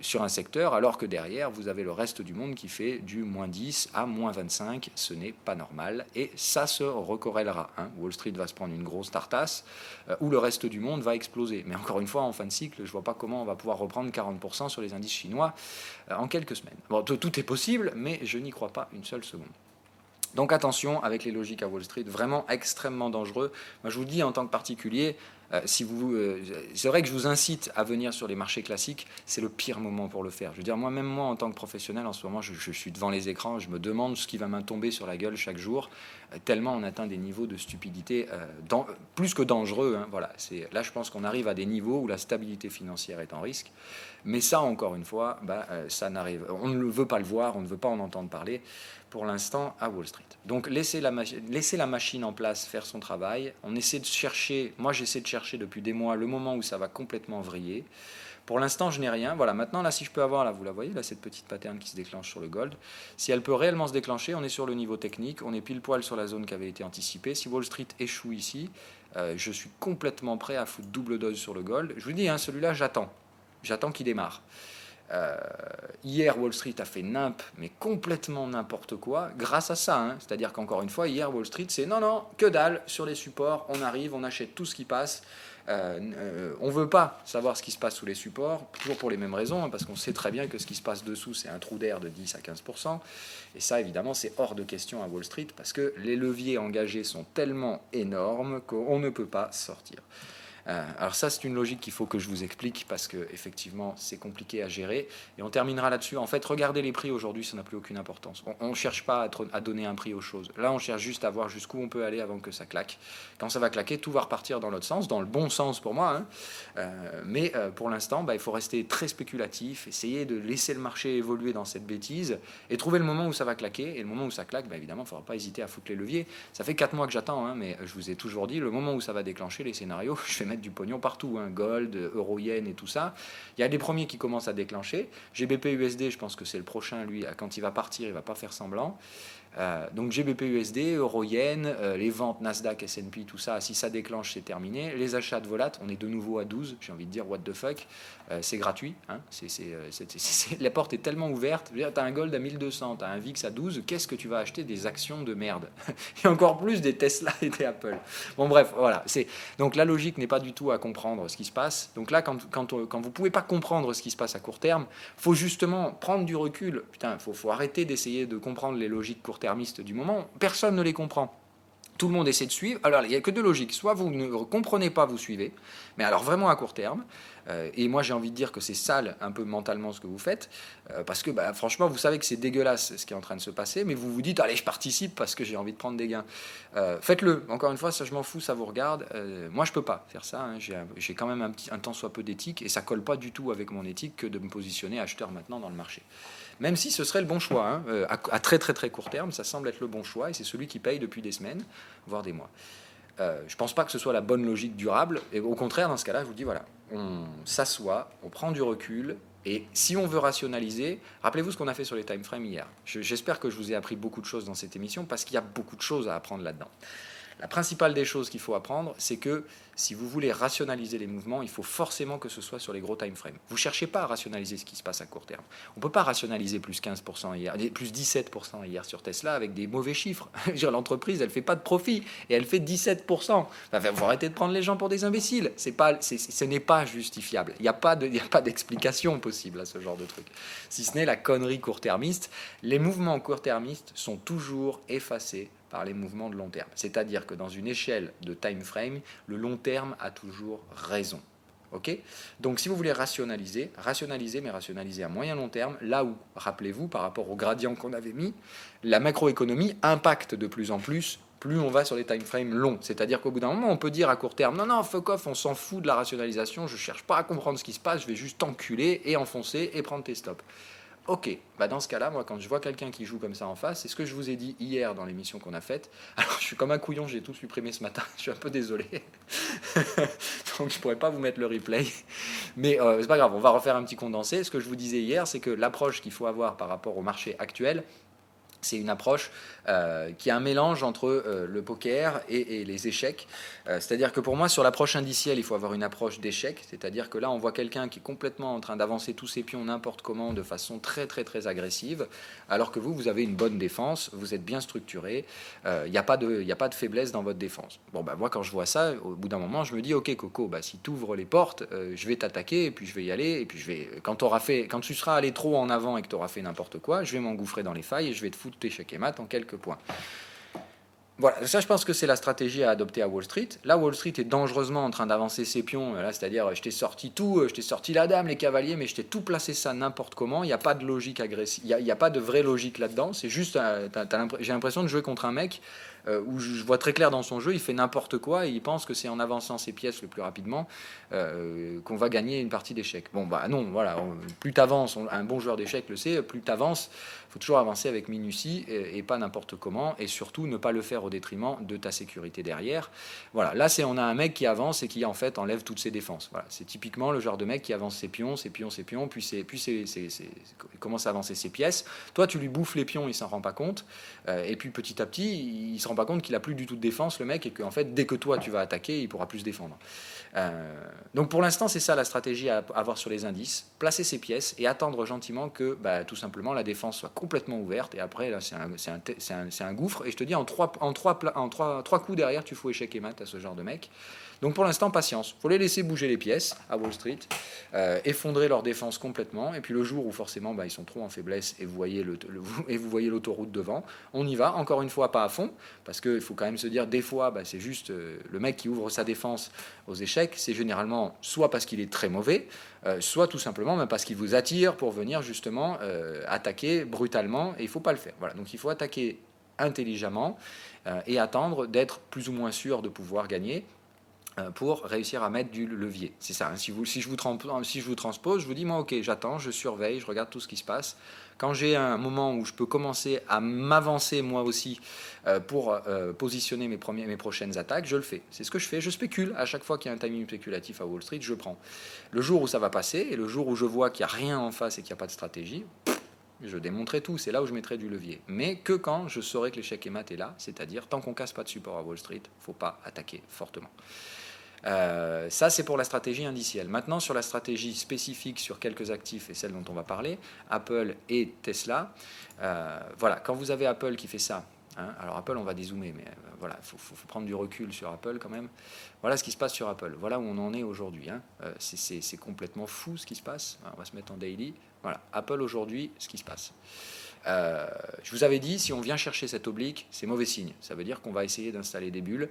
[SPEAKER 1] sur un secteur, alors que derrière, vous avez le reste du monde qui fait du moins 10 à moins 25. Ce n'est pas normal et ça se recorrélera. Wall Street va se prendre une grosse tartasse où le reste du monde va exploser. Mais encore une fois, en fin de cycle, je ne vois pas comment on va pouvoir reprendre 40% sur les indices chinois en quelques semaines. Bon, tout est possible, mais je n'y crois pas une seule seconde. Donc attention avec les logiques à Wall Street, vraiment extrêmement dangereux. Moi je vous dis en tant que particulier, c'est vrai que je vous incite à venir sur les marchés classiques, c'est le pire moment pour le faire. Je veux dire, moi en tant que professionnel en ce moment, je suis devant les écrans, je me demande ce qui va me tomber sur la gueule chaque jour, tellement on atteint des niveaux de stupidité plus que dangereux. Voilà, là je pense qu'on arrive à des niveaux où la stabilité financière est en risque. Mais ça, encore une fois, ça n'arrive. On ne veut pas le voir, on ne veut pas en entendre parler pour l'instant à Wall Street. Donc laissez la machine en place faire son travail. On essaie de chercher, moi j'essaie de chercher depuis des mois le moment où ça va complètement vriller. Pour l'instant, je n'ai rien. Voilà, maintenant, là, si je peux avoir, là, vous la voyez, là, cette petite pattern qui se déclenche sur le gold. Si elle peut réellement se déclencher, on est sur le niveau technique, on est pile poil sur la zone qui avait été anticipée. Si Wall Street échoue ici, je suis complètement prêt à foutre double dose sur le gold. Je vous dis, celui-là, j'attends qu'il démarre. Hier, Wall Street a fait mais complètement n'importe quoi, grâce à ça. Hein. C'est-à-dire qu'encore une fois, hier, Wall Street, c'est non, que dalle, sur les supports, on arrive, on achète tout ce qui passe. On ne veut pas savoir ce qui se passe sous les supports, toujours pour les mêmes raisons, hein, parce qu'on sait très bien que ce qui se passe dessous, c'est un trou d'air de 10 à 15%. Et ça, évidemment, c'est hors de question à Wall Street, parce que les leviers engagés sont tellement énormes qu'on ne peut pas sortir. Alors ça, c'est une logique qu'il faut que je vous explique parce que effectivement, c'est compliqué à gérer. Et on terminera là-dessus. En fait, regardez les prix aujourd'hui, ça n'a plus aucune importance. On ne cherche pas à donner un prix aux choses. Là, on cherche juste à voir jusqu'où on peut aller avant que ça claque. Quand ça va claquer, tout va repartir dans l'autre sens, dans le bon sens pour moi. Hein. Mais pour l'instant, il faut rester très spéculatif, essayer de laisser le marché évoluer dans cette bêtise et trouver le moment où ça va claquer. Et le moment où ça claque, évidemment, il ne faudra pas hésiter à foutre les leviers. Ça fait 4 mois que j'attends, hein, mais je vous ai toujours dit, le moment où ça va déclencher les scénarios, je vais mettre du pognon partout, hein, gold, euro, yen et tout ça. Il y a des premiers qui commencent à déclencher. GBP USD, je pense que c'est le prochain, lui, quand il va partir, il ne va pas faire semblant. Donc GBP USD, euro yen, les ventes Nasdaq, S&P, tout ça, si ça déclenche, c'est terminé. Les achats de volat, on est de nouveau à 12, j'ai envie de dire what the fuck, c'est gratuit, hein, la porte est tellement ouverte. Tu as un gold à 1200, tu as un VIX à 12, qu'est-ce que tu vas acheter? Des actions de merde. Et encore plus des Tesla et des Apple. Bon bref, voilà. Donc la logique n'est pas du tout à comprendre ce qui se passe. Donc là, quand vous ne pouvez pas comprendre ce qui se passe à court terme, il faut justement prendre du recul. Putain, faut arrêter d'essayer de comprendre les logiques court-termistes du moment. Personne ne les comprend. Tout le monde essaie de suivre. Alors, il n'y a que deux logiques. Soit vous ne comprenez pas, vous suivez, mais alors vraiment à court terme. Et moi, j'ai envie de dire que c'est sale un peu mentalement ce que vous faites, parce que franchement, vous savez que c'est dégueulasse ce qui est en train de se passer, mais vous vous dites, allez, je participe parce que j'ai envie de prendre des gains. Faites-le. Encore une fois, ça, je m'en fous, ça vous regarde. Moi, je peux pas faire ça. Hein. J'ai quand même un tant soit peu d'éthique, et ça colle pas du tout avec mon éthique que de me positionner acheteur maintenant dans le marché. Même si ce serait le bon choix, hein. À très très très court terme, ça semble être le bon choix, et c'est celui qui paye depuis des semaines, voire des mois. Je ne pense pas que ce soit la bonne logique durable, et au contraire, dans ce cas-là, je vous dis, voilà, on s'assoit, on prend du recul, et si on veut rationaliser, rappelez-vous ce qu'on a fait sur les time frames hier. J'espère que je vous ai appris beaucoup de choses dans cette émission, parce qu'il y a beaucoup de choses à apprendre là-dedans. La principale des choses qu'il faut apprendre, c'est que si vous voulez rationaliser les mouvements, il faut forcément que ce soit sur les gros time frames. Vous ne cherchez pas à rationaliser ce qui se passe à court terme. On ne peut pas rationaliser plus 15% hier, plus 17% hier sur Tesla avec des mauvais chiffres. L'entreprise, elle ne fait pas de profit et elle fait 17%. Enfin, vous arrêtez de prendre les gens pour des imbéciles. Ce n'est pas justifiable. Il n'y a pas d'explication possible à ce genre de truc. Si ce n'est la connerie court-termiste, les mouvements court-termistes sont toujours effacés par les mouvements de long terme. C'est-à-dire que dans une échelle de time frame, le long terme a toujours raison. Okay. Donc si vous voulez rationaliser, mais rationaliser à moyen long terme, là où, rappelez-vous, par rapport au gradient qu'on avait mis, la macroéconomie impacte de plus en plus on va sur les time frames longs. C'est-à-dire qu'au bout d'un moment, on peut dire à court terme, non, fuck off, on s'en fout de la rationalisation, je ne cherche pas à comprendre ce qui se passe, je vais juste t'enculer et enfoncer et prendre tes stops. Ok, dans ce cas-là, moi, quand je vois quelqu'un qui joue comme ça en face, c'est ce que je vous ai dit hier dans l'émission qu'on a faite. Alors, je suis comme un couillon, j'ai tout supprimé ce matin, je suis un peu désolé. Donc, je ne pourrais pas vous mettre le replay. Mais c'est pas grave, on va refaire un petit condensé. Ce que je vous disais hier, c'est que l'approche qu'il faut avoir par rapport au marché actuel, c'est une approche qui a un mélange entre le poker et les échecs. C'est-à-dire que pour moi, sur l'approche indicielle, il faut avoir une approche d'échec. C'est-à-dire que là, on voit quelqu'un qui est complètement en train d'avancer tous ses pions n'importe comment de façon très, très, très agressive, alors que vous avez une bonne défense, vous êtes bien structuré, il n'y a pas de faiblesse dans votre défense. Bon, moi, quand je vois ça, au bout d'un moment, je me dis, ok, Coco, si tu ouvres les portes, je vais t'attaquer, et puis je vais y aller, et puis quand tu seras allé trop en avant et que tu auras fait n'importe quoi, je vais m'engouffrer dans les failles et je vais te foutre tes chèques et maths en quelques points. Voilà, ça je pense que c'est la stratégie à adopter à Wall Street. Là, Wall Street est dangereusement en train d'avancer ses pions, là, c'est-à-dire je t'ai sorti tout, je t'ai sorti la dame, les cavaliers, mais je t'ai tout placé ça n'importe comment, il n'y a pas de logique agressive, il n'y a pas de vraie logique là-dedans, c'est juste, j'ai l'impression de jouer contre un mec où je vois très clair dans son jeu, il fait n'importe quoi et il pense que c'est en avançant ses pièces le plus rapidement qu'on va gagner une partie d'échecs. Bon, non, voilà, plus t'avances, un bon joueur d'échecs le sait, plus t'avances, il faut toujours avancer avec minutie et pas n'importe comment, et surtout ne pas le faire au détriment de ta sécurité derrière. Voilà, là on a un mec qui avance et qui en fait enlève toutes ses défenses. Voilà, c'est typiquement le genre de mec qui avance ses pions, puis il commence à avancer ses pièces. Toi, tu lui bouffes les pions, il s'en rend pas compte, et puis petit à petit, il se rend pas compte qu'il a plus du tout de défense, le mec, et qu'en fait, dès que toi tu vas attaquer, il pourra plus se défendre. Donc pour l'instant, c'est ça la stratégie à avoir sur les indices, placer ses pièces et attendre gentiment que tout simplement la défense soit complètement ouverte, et après là c'est un gouffre, et je te dis en trois coups derrière tu fous échec et mat à ce genre de mec. Donc pour l'instant, patience. Il faut les laisser bouger les pièces à Wall Street, effondrer leur défense complètement. Et puis le jour où forcément ils sont trop en faiblesse et vous voyez l'autoroute devant, on y va. Encore une fois, pas à fond, parce qu'il faut quand même se dire, des fois, c'est juste le mec qui ouvre sa défense aux échecs. C'est généralement soit parce qu'il est très mauvais, soit tout simplement parce qu'il vous attire pour venir justement attaquer brutalement. Et il ne faut pas le faire. Voilà. Donc il faut attaquer intelligemment et attendre d'être plus ou moins sûr de pouvoir gagner pour réussir à mettre du levier. C'est ça, hein. Si je vous transpose, je vous dis, moi, ok, j'attends, je surveille, je regarde tout ce qui se passe. Quand j'ai un moment où je peux commencer à m'avancer moi aussi pour positionner mes prochaines attaques, je le fais. C'est ce que je fais, je spécule. À chaque fois qu'il y a un timing spéculatif à Wall Street, je prends. Le jour où ça va passer, et le jour où je vois qu'il n'y a rien en face et qu'il n'y a pas de stratégie, je démontrerai tout, c'est là où je mettrai du levier. Mais que quand je saurai que l'échec et mat est là, c'est-à-dire tant qu'on ne casse pas de support à Wall Street, il ne faut pas attaquer fortement. Ça, c'est pour la stratégie indicielle. Maintenant, sur la stratégie spécifique sur quelques actifs et celle dont on va parler, Apple et Tesla, voilà, quand vous avez Apple qui fait ça, hein, alors Apple, on va dézoomer, mais voilà, il faut prendre du recul sur Apple quand même. Voilà ce qui se passe sur Apple, voilà où on en est aujourd'hui. Hein. C'est complètement fou ce qui se passe. On va se mettre en daily. Voilà, Apple aujourd'hui, ce qui se passe. Je vous avais dit, si on vient chercher cet oblique, c'est mauvais signe. Ça veut dire qu'on va essayer d'installer des bulles.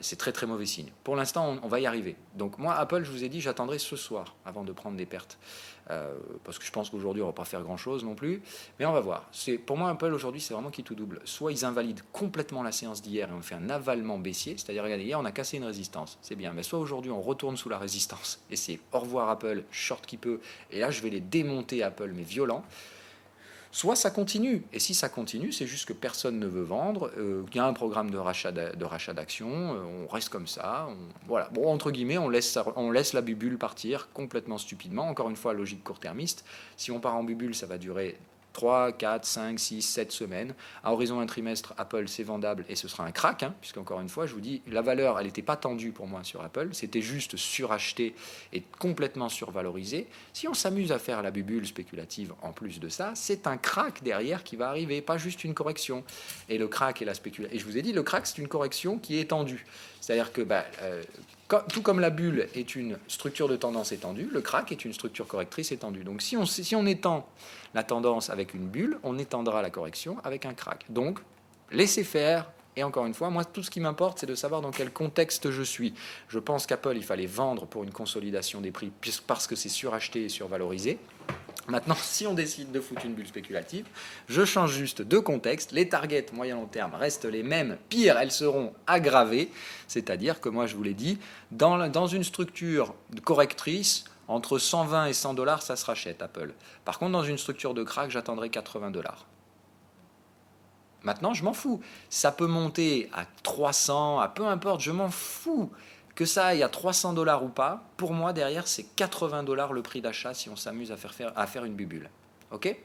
[SPEAKER 1] C'est très très mauvais signe. Pour l'instant, on va y arriver. Donc moi, Apple, je vous ai dit, j'attendrai ce soir avant de prendre des pertes. Parce que je pense qu'aujourd'hui, on ne va pas faire grand-chose non plus. Mais on va voir. Pour moi, Apple, aujourd'hui, c'est vraiment qui tout double. Soit ils invalident complètement la séance d'hier et on fait un avalement baissier. C'est-à-dire, regardez, hier, on a cassé une résistance. C'est bien. Mais soit aujourd'hui, on retourne sous la résistance. Et c'est au revoir Apple, short qui peut. Et là, je vais les démonter Apple, mais violent. Soit ça continue, et si ça continue, c'est juste que personne ne veut vendre, il y a un programme de rachat d'actions, on reste comme ça, voilà. Bon, entre guillemets, on laisse la bubule partir complètement stupidement, encore une fois, logique court-termiste. Si on part en bubule, ça va durer 3, 4, 5, 6, 7 semaines. À horizon un trimestre, Apple, c'est vendable et ce sera un crack, hein, puisqu'encore une fois, je vous dis, la valeur, elle n'était pas tendue pour moi sur Apple, c'était juste suracheté et complètement survalorisé. Si on s'amuse à faire la bubule spéculative en plus de ça, c'est un crack derrière qui va arriver, pas juste une correction. Et le crack et la spéculation. Et je vous ai dit, le crack, c'est une correction qui est étendue. C'est-à-dire que tout comme la bulle est une structure de tendance étendue, le crack est une structure correctrice étendue. Donc si on étend la tendance avec une bulle, on étendra la correction avec un crack. Donc, laissez faire. Et encore une fois, moi, tout ce qui m'importe, c'est de savoir dans quel contexte je suis. Je pense qu'Apple, il fallait vendre pour une consolidation des prix parce que c'est suracheté et survalorisé. Maintenant, si on décide de foutre une bulle spéculative, je change juste de contexte. Les targets moyen-long terme restent les mêmes. Pire, elles seront aggravées. C'est-à-dire que moi, je vous l'ai dit, dans une structure correctrice, entre 120 et 100 $, ça se rachète, Apple. Par contre, dans une structure de crack, j'attendrai 80 $. Maintenant, je m'en fous. Ça peut monter à 300, à peu importe, je m'en fous. Que ça aille à 300 $ ou pas, pour moi, derrière, c'est 80 $ le prix d'achat si on s'amuse à faire une bubule. Ok ?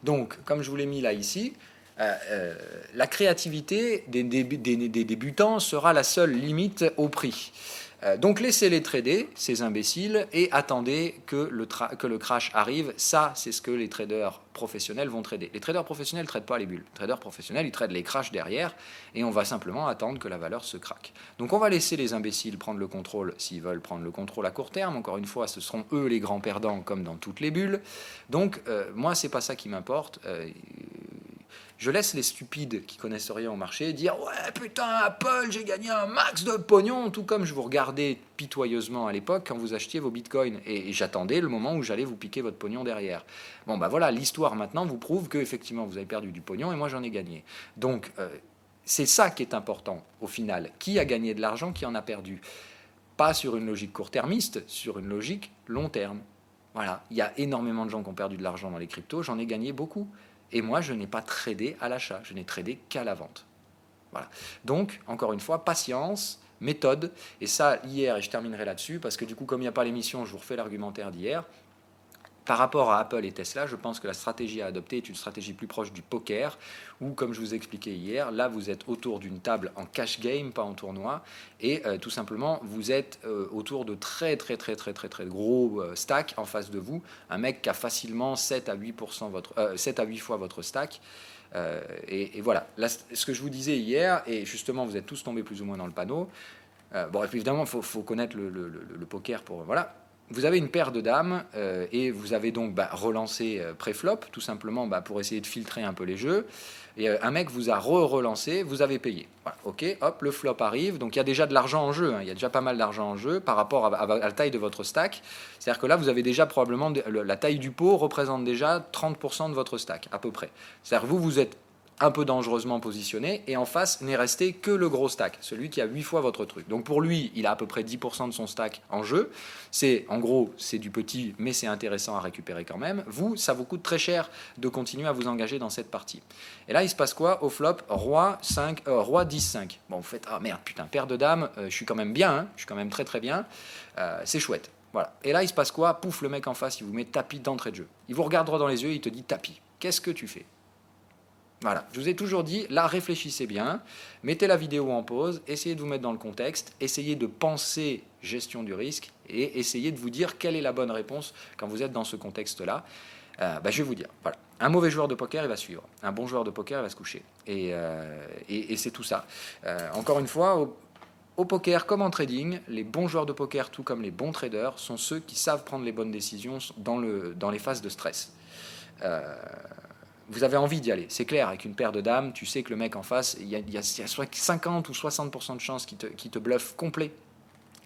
[SPEAKER 1] Donc, comme je vous l'ai mis là, ici, la créativité des débutants sera la seule limite au prix. Donc laissez-les trader, ces imbéciles, et attendez que le crash arrive. Ça, c'est ce que les traders professionnels vont trader. Les traders professionnels ne tradent pas les bulles. Les traders professionnels, ils tradent les crashs derrière, et on va simplement attendre que la valeur se craque. Donc on va laisser les imbéciles prendre le contrôle s'ils veulent prendre le contrôle à court terme. Encore une fois, ce seront eux les grands perdants, comme dans toutes les bulles. Donc moi, c'est pas ça qui m'importe. Je laisse les stupides qui connaissent rien au marché dire « Ouais, putain, Apple, j'ai gagné un max de pognon !» Tout comme je vous regardais pitoyeusement à l'époque quand vous achetiez vos bitcoins. Et j'attendais le moment où j'allais vous piquer votre pognon derrière. Bon, voilà, l'histoire maintenant vous prouve qu'effectivement, vous avez perdu du pognon et moi, j'en ai gagné. Donc, c'est ça qui est important, au final. Qui a gagné de l'argent, qui en a perdu ? Pas sur une logique court-termiste, sur une logique long terme. Voilà, il y a énormément de gens qui ont perdu de l'argent dans les cryptos, j'en ai gagné beaucoup. Et moi, je n'ai pas tradé à l'achat, je n'ai tradé qu'à la vente. Voilà. Donc, encore une fois, patience, méthode. Et ça, hier, et je terminerai là-dessus, parce que du coup, comme il n'y a pas l'émission, je vous refais l'argumentaire d'hier. Par rapport à Apple et Tesla, je pense que la stratégie à adopter est une stratégie plus proche du poker, où, comme je vous expliquais hier, là vous êtes autour d'une table en cash game, pas en tournoi, et tout simplement vous êtes autour de très gros stacks en face de vous, un mec qui a facilement 7 à 8 fois votre stack. Et voilà, là, ce que je vous disais hier, et justement vous êtes tous tombés plus ou moins dans le panneau. Bon, évidemment, il faut connaître le poker pour... Voilà. Vous avez une paire de dames et vous avez donc relancé pré-flop, tout simplement pour essayer de filtrer un peu les jeux. Et un mec vous a relancé, vous avez payé. Voilà, ok, hop, le flop arrive. Donc il y a déjà de l'argent en jeu, hein, il y a déjà pas mal d'argent en jeu par rapport à la taille de votre stack. C'est-à-dire que là, vous avez déjà probablement... La taille du pot représente déjà 30% de votre stack, à peu près. C'est-à-dire que vous êtes un peu dangereusement positionné, et en face n'est resté que le gros stack, celui qui a 8 fois votre truc. Donc pour lui, il a à peu près 10% de son stack en jeu. En gros, c'est du petit, mais c'est intéressant à récupérer quand même. Vous, ça vous coûte très cher de continuer à vous engager dans cette partie. Et là, il se passe quoi au flop? Roi 10-5. Bon, vous faites, ah merde, putain, paire de dames, je suis quand même bien, hein, je suis quand même très bien, c'est chouette. Voilà. Et là, il se passe quoi? Pouf, le mec en face, il vous met tapis d'entrée de jeu. Il vous regarde droit dans les yeux, il te dit tapis. Qu'est-ce que tu fais? Voilà, je vous ai toujours dit, là, réfléchissez bien, mettez la vidéo en pause, essayez de vous mettre dans le contexte, essayez de penser gestion du risque et essayez de vous dire quelle est la bonne réponse quand vous êtes dans ce contexte-là. Je vais vous dire, voilà, un mauvais joueur de poker, il va suivre, un bon joueur de poker, il va se coucher. Et c'est tout ça. Encore une fois, au poker comme en trading, les bons joueurs de poker, tout comme les bons traders, sont ceux qui savent prendre les bonnes décisions dans les phases de stress. Vous avez envie d'y aller, c'est clair, avec une paire de dames, tu sais que le mec en face, il y a 50 ou 60% de chances qu'il te bluffe complet,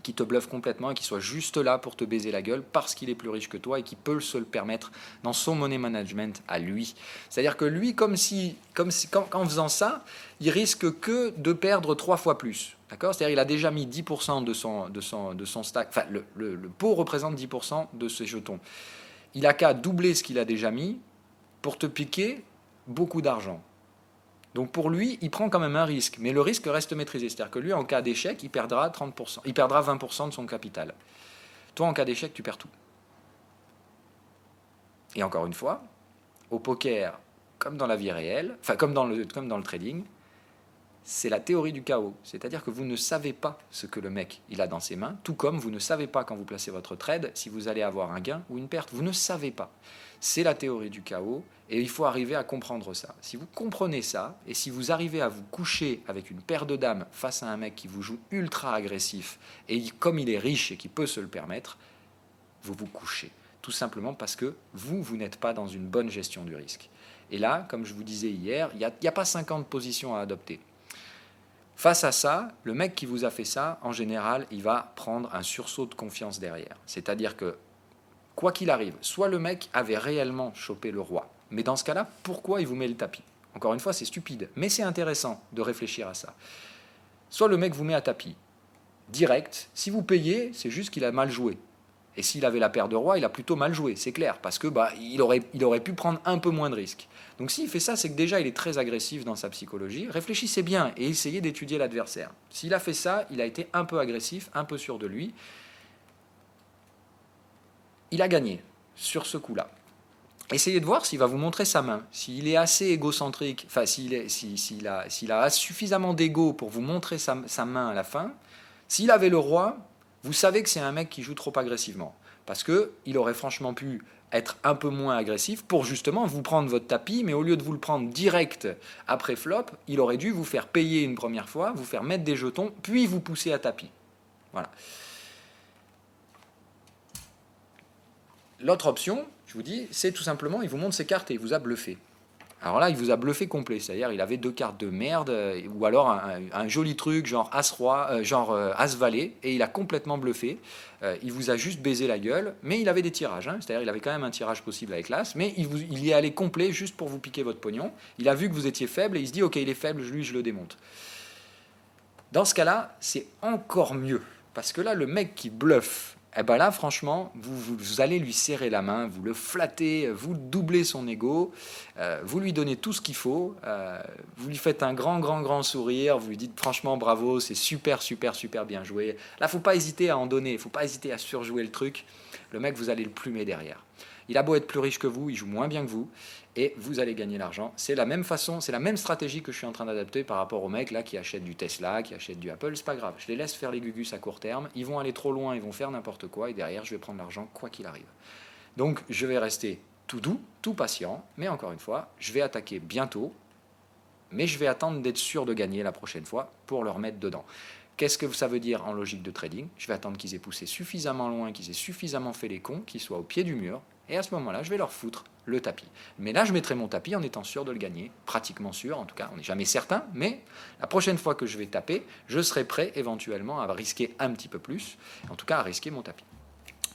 [SPEAKER 1] qu'il te bluffe complètement et qu'il soit juste là pour te baiser la gueule parce qu'il est plus riche que toi et qu'il peut se le permettre dans son money management à lui. C'est-à-dire que lui, comme en faisant ça, il risque que de perdre 3 fois plus. D'accord? C'est-à-dire qu'il a déjà mis 10% de son stack, enfin le pot représente 10% de ses jetons. Il a qu'à doubler ce qu'il a déjà mis pour te piquer beaucoup d'argent. Donc pour lui, il prend quand même un risque, mais le risque reste maîtrisé. C'est-à-dire que lui, en cas d'échec, il perdra 30%, il perdra 20% de son capital. Toi, en cas d'échec, tu perds tout. Et encore une fois, au poker, comme dans la vie réelle, enfin comme dans le trading, c'est la théorie du chaos. C'est-à-dire que vous ne savez pas ce que le mec il a dans ses mains, tout comme vous ne savez pas quand vous placez votre trade si vous allez avoir un gain ou une perte. Vous ne savez pas. C'est la théorie du chaos et il faut arriver à comprendre ça. Si vous comprenez ça et si vous arrivez à vous coucher avec une paire de dames face à un mec qui vous joue ultra agressif et comme il est riche et qui peut se le permettre, vous vous couchez. Tout simplement parce que vous n'êtes pas dans une bonne gestion du risque. Et là, comme je vous disais hier, il n'y a pas 50 positions à adopter. Face à ça, le mec qui vous a fait ça, en général, il va prendre un sursaut de confiance derrière. C'est-à-dire que, quoi qu'il arrive, soit le mec avait réellement chopé le roi, mais dans ce cas-là, pourquoi il vous met le tapis? Encore une fois, c'est stupide, mais c'est intéressant de réfléchir à ça. Soit le mec vous met à tapis, direct, si vous payez, c'est juste qu'il a mal joué. Et s'il avait la paire de roi, il a plutôt mal joué, c'est clair, parce que il aurait pu prendre un peu moins de risques. Donc s'il fait ça, c'est que déjà il est très agressif dans sa psychologie. Réfléchissez bien et essayez d'étudier l'adversaire. S'il a fait ça, il a été un peu agressif, un peu sûr de lui. Il a gagné sur ce coup-là. Essayez de voir s'il va vous montrer sa main. S'il est assez égocentrique, enfin s'il a suffisamment d'ego pour vous montrer sa main à la fin. S'il avait le roi, vous savez que c'est un mec qui joue trop agressivement. Parce qu'il aurait franchement pu être un peu moins agressif pour justement vous prendre votre tapis, mais au lieu de vous le prendre direct après flop, il aurait dû vous faire payer une première fois, vous faire mettre des jetons, puis vous pousser à tapis. Voilà. L'autre option, je vous dis, c'est tout simplement, il vous montre ses cartes et il vous a bluffé. Alors là, il vous a bluffé complet, c'est-à-dire il avait 2 cartes de merde, ou alors un joli truc, genre As-Roi, As-Valet, et il a complètement bluffé. Il vous a juste baisé la gueule, mais il avait des tirages, hein, c'est-à-dire il avait quand même un tirage possible avec l'As, mais il y est allé complet juste pour vous piquer votre pognon. Il a vu que vous étiez faible, et il se dit, ok, il est faible, lui, je le démonte. Dans ce cas-là, c'est encore mieux, parce que là, le mec qui bluffe, eh ben là, franchement, vous allez lui serrer la main, vous le flattez, vous doublez son ego, vous lui donnez tout ce qu'il faut, vous lui faites un grand sourire, vous lui dites franchement bravo, c'est super bien joué. Là, faut pas hésiter à en donner, faut pas hésiter à surjouer le truc. Le mec, vous allez le plumer derrière. Il a beau être plus riche que vous, il joue moins bien que vous, et vous allez gagner l'argent. C'est la même façon, c'est la même stratégie que je suis en train d'adapter par rapport aux mecs là qui achètent du Tesla, qui achètent du Apple. C'est pas grave, je les laisse faire les gugus à court terme. Ils vont aller trop loin, ils vont faire n'importe quoi, et derrière, je vais prendre l'argent quoi qu'il arrive. Donc, je vais rester tout doux, tout patient, mais encore une fois, je vais attaquer bientôt, mais je vais attendre d'être sûr de gagner la prochaine fois pour leur mettre dedans. Qu'est-ce que ça veut dire en logique de trading? Je vais attendre qu'ils aient poussé suffisamment loin, qu'ils aient suffisamment fait les cons, qu'ils soient au pied du mur, et à ce moment-là, je vais leur foutre le tapis. Mais là, je mettrai mon tapis en étant sûr de le gagner, pratiquement sûr, en tout cas, on n'est jamais certain, mais la prochaine fois que je vais taper, je serai prêt éventuellement à risquer un petit peu plus, en tout cas à risquer mon tapis.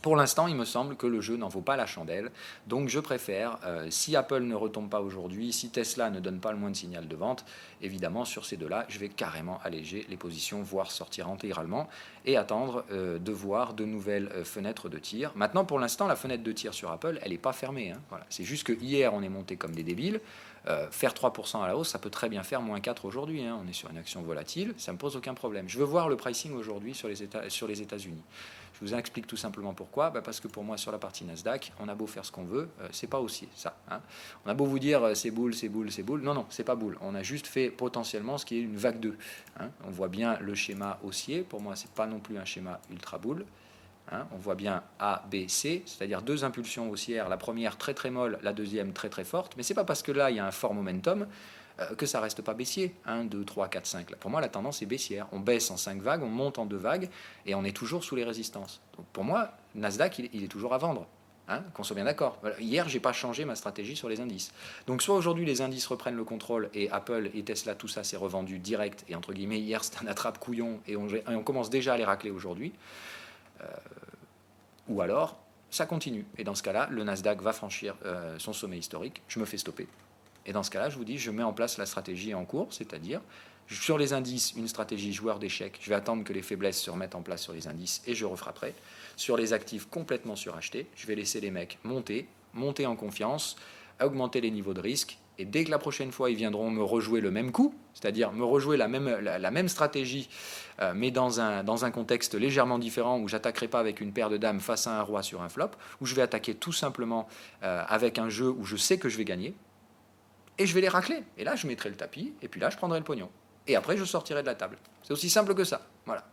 [SPEAKER 1] Pour l'instant, il me semble que le jeu n'en vaut pas la chandelle, donc je préfère, si Apple ne retombe pas aujourd'hui, si Tesla ne donne pas le moindre signal de vente, évidemment, sur ces deux-là, je vais carrément alléger les positions, voire sortir intégralement, et attendre de voir de nouvelles fenêtres de tir. Maintenant, pour l'instant, la fenêtre de tir sur Apple, elle n'est pas fermée. Hein. Voilà. C'est juste que hier, on est monté comme des débiles. Faire 3% à la hausse, ça peut très bien faire moins 4 aujourd'hui. Hein. On est sur une action volatile, ça ne me pose aucun problème. Je veux voir le pricing aujourd'hui sur les États-Unis. Je vous explique tout simplement pourquoi. Parce que pour moi, sur la partie Nasdaq, on a beau faire ce qu'on veut, c'est pas haussier, ça. Hein. On a beau vous dire c'est boule, c'est boule, c'est boule. Non, non, c'est pas boule. On a juste fait potentiellement ce qui est une vague 2. Hein. On voit bien le schéma haussier. Pour moi, c'est pas non plus un schéma ultra boule. Hein. On voit bien A, B, C, c'est-à-dire deux impulsions haussières. La première très très molle, la deuxième très très forte. Mais c'est pas parce que là, il y a un fort momentum que ça reste pas baissier. 1, 2, 3, 4, 5. Là, pour moi, la tendance est baissière. On baisse en 5 vagues, on monte en 2 vagues, et on est toujours sous les résistances. Donc pour moi, Nasdaq, il est toujours à vendre. Hein, qu'on soit bien d'accord. Voilà. Hier, j'ai pas changé ma stratégie sur les indices. Donc soit aujourd'hui les indices reprennent le contrôle et Apple et Tesla, tout ça s'est revendu direct, et entre guillemets, hier c'était un attrape-couillon, et on commence déjà à les racler aujourd'hui. Ou alors, ça continue. Et dans ce cas-là, le Nasdaq va franchir son sommet historique, je me fais stopper. Et dans ce cas-là, je vous dis, je mets en place la stratégie en cours, c'est-à-dire, sur les indices, une stratégie joueur d'échecs. Je vais attendre que les faiblesses se remettent en place sur les indices et je refrapperai. Sur les actifs complètement surachetés, je vais laisser les mecs monter en confiance, augmenter les niveaux de risque. Et dès que la prochaine fois, ils viendront me rejouer le même coup, c'est-à-dire me rejouer la même stratégie, mais dans un contexte légèrement différent, où j'attaquerai pas avec une paire de dames face à un roi sur un flop, où je vais attaquer tout simplement avec un jeu où je sais que je vais gagner, et je vais les racler. Et là, je mettrai le tapis, et puis là, je prendrai le pognon. Et après, je sortirai de la table. C'est aussi simple que ça. Voilà.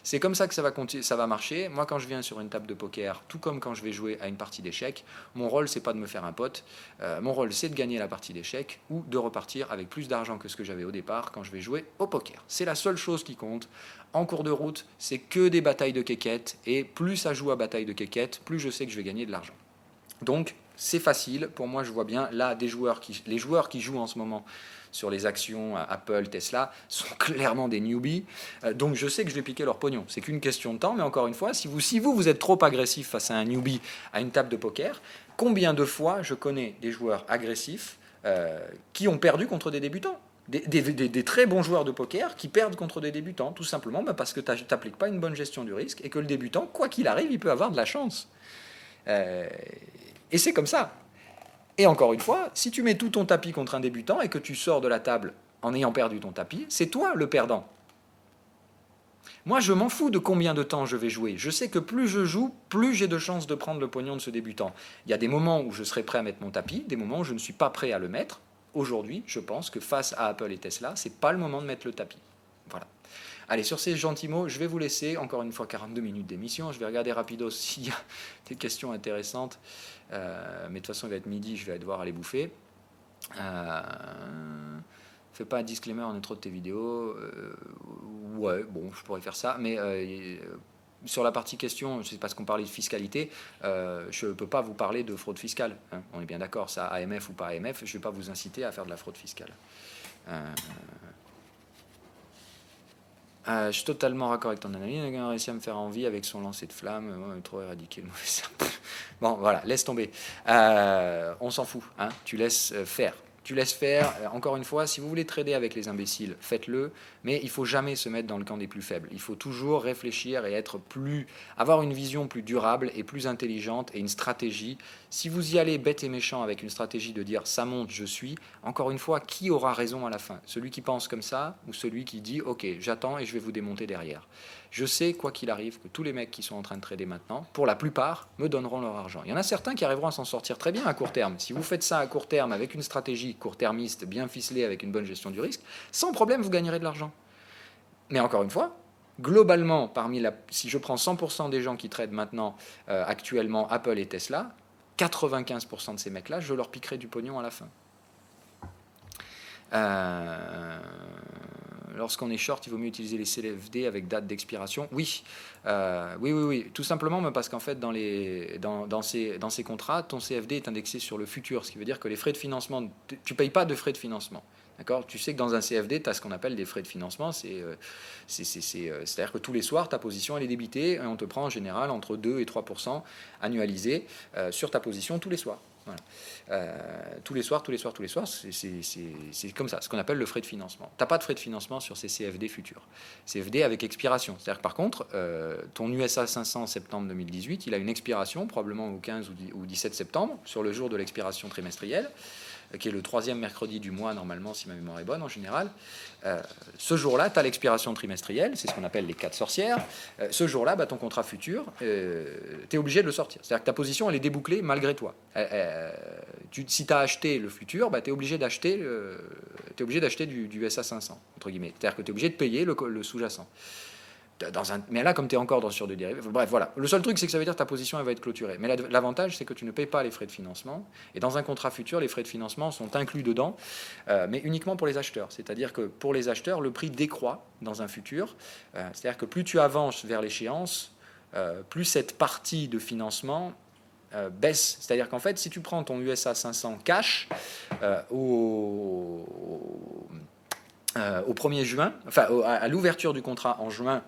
[SPEAKER 1] C'est comme ça que ça va marcher. Moi, quand je viens sur une table de poker, tout comme quand je vais jouer à une partie d'échecs, mon rôle, c'est pas de me faire un pote. Mon rôle, c'est de gagner la partie d'échecs ou de repartir avec plus d'argent que ce que j'avais au départ quand je vais jouer au poker. C'est la seule chose qui compte. En cours de route, c'est que des batailles de quéquettes. Et plus ça joue à bataille de quéquettes, plus je sais que je vais gagner de l'argent. Donc, c'est facile. Pour moi, je vois bien là les joueurs qui jouent en ce moment sur les actions Apple, Tesla, sont clairement des newbies. Donc je sais que je vais piquer leur pognon. C'est qu'une question de temps, mais encore une fois, si vous êtes trop agressif face à un newbie à une table de poker, combien de fois je connais des joueurs agressifs qui ont perdu contre des débutants? Des très bons joueurs de poker qui perdent contre des débutants, tout simplement parce que tu n'appliques pas une bonne gestion du risque et que le débutant, quoi qu'il arrive, il peut avoir de la chance. Et c'est comme ça. Et encore une fois, si tu mets tout ton tapis contre un débutant et que tu sors de la table en ayant perdu ton tapis, c'est toi le perdant. Moi, je m'en fous de combien de temps je vais jouer. Je sais que plus je joue, plus j'ai de chances de prendre le pognon de ce débutant. Il y a des moments où je serai prêt à mettre mon tapis, des moments où je ne suis pas prêt à le mettre. Aujourd'hui, je pense que face à Apple et Tesla, c'est pas le moment de mettre le tapis. Voilà. Allez, sur ces gentils mots, je vais vous laisser. Encore une fois, 42 minutes d'émission. Je vais regarder rapidos s'il y a des questions intéressantes. Mais de toute façon, il va être midi, je vais devoir aller bouffer. Fais pas un disclaimer en intro de tes vidéos. Ouais, bon, je pourrais faire ça. Mais sur la partie question, c'est parce qu'on parlait de fiscalité, je ne peux pas vous parler de fraude fiscale. Hein, on est bien d'accord, ça, AMF ou pas AMF, je ne vais pas vous inciter à faire de la fraude fiscale. Je suis totalement raccord avec ton analyse. Il a réussi à me faire envie avec son lancer de flamme. Trop éradiqué le mauvais serpent. Bon, voilà, laisse tomber. On s'en fout. Hein, tu laisses faire. tu laisses faire. Encore une fois, si vous voulez trader avec les imbéciles, faites-le, mais il faut jamais se mettre dans le camp des plus faibles. Il faut toujours réfléchir et avoir une vision plus durable et plus intelligente et une stratégie. Si vous y allez bête et méchant avec une stratégie de dire ça monte, je suis, encore une fois, qui aura raison à la fin? Celui qui pense comme ça ou celui qui dit ok, j'attends et je vais vous démonter derrière? Je sais, quoi qu'il arrive, que tous les mecs qui sont en train de trader maintenant, pour la plupart, me donneront leur argent. Il y en a certains qui arriveront à s'en sortir très bien à court terme. Si vous faites ça à court terme avec une stratégie court-termiste bien ficelée, avec une bonne gestion du risque, sans problème, vous gagnerez de l'argent. Mais encore une fois, globalement, si je prends 100% des gens qui tradent maintenant, actuellement, Apple et Tesla, 95% de ces mecs-là, je leur piquerai du pognon à la fin. Lorsqu'on est short, il vaut mieux utiliser les CFD avec date d'expiration. Oui, oui. Tout simplement parce qu'en fait, dans ces contrats, ton CFD est indexé sur le futur, ce qui veut dire que les frais de financement, tu ne payes pas de frais de financement. D'accord ? Tu sais que dans un CFD, tu as ce qu'on appelle des frais de financement. C'est-à-dire que tous les soirs, ta position elle est débitée et on te prend en général entre 2 et 3% annualisés sur ta position tous les soirs. Voilà. Tous les soirs, c'est comme ça, ce qu'on appelle le frais de financement. Tu n'as pas de frais de financement sur ces CFD futurs. CFD avec expiration. C'est-à-dire que par contre, ton USA 500 septembre 2018, il a une expiration, probablement au 15 ou 17 septembre, sur le jour de l'expiration trimestrielle, qui est le 3e mercredi du mois, normalement, si ma mémoire est bonne, en général. Ce jour-là, tu as l'expiration trimestrielle, c'est ce qu'on appelle les 4 sorcières. Ce jour-là, ton contrat futur, tu es obligé de le sortir. C'est-à-dire que ta position, elle est débouclée malgré toi. Si tu as acheté le futur, tu es obligé d'acheter du SA 500, entre guillemets. C'est-à-dire que tu es obligé de payer le sous-jacent. Mais là, comme tu es encore sur des dérivés, bref, voilà. Le seul truc, c'est que ça veut dire que ta position, elle va être clôturée. Mais l'avantage, c'est que tu ne payes pas les frais de financement. Et dans un contrat futur, les frais de financement sont inclus dedans, mais uniquement pour les acheteurs. C'est-à-dire que pour les acheteurs, le prix décroît dans un futur. C'est-à-dire que plus tu avances vers l'échéance, plus cette partie de financement baisse. C'est-à-dire qu'en fait, si tu prends ton USA 500 cash au 1er juin, enfin à l'ouverture du contrat en juin,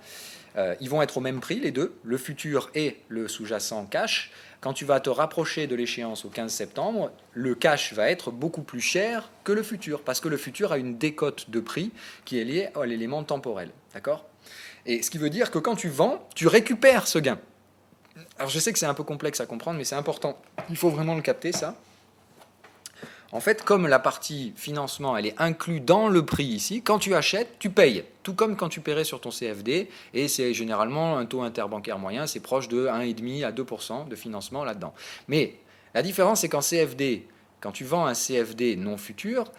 [SPEAKER 1] ils vont être au même prix, les deux, le futur et le sous-jacent cash. Quand tu vas te rapprocher de l'échéance au 15 septembre, le cash va être beaucoup plus cher que le futur, parce que le futur a une décote de prix qui est liée à l'élément temporel. D'accord ? Et ce qui veut dire que quand tu vends, tu récupères ce gain. Alors je sais que c'est un peu complexe à comprendre, mais c'est important. Il faut vraiment le capter, ça. En fait, comme la partie financement, elle est inclue dans le prix ici, quand tu achètes, tu payes. Tout comme quand tu paierais sur ton CFD, et c'est généralement un taux interbancaire moyen, c'est proche de 1,5 à 2% de financement là-dedans. Mais la différence, c'est qu'en CFD, quand tu vends un CFD non futur,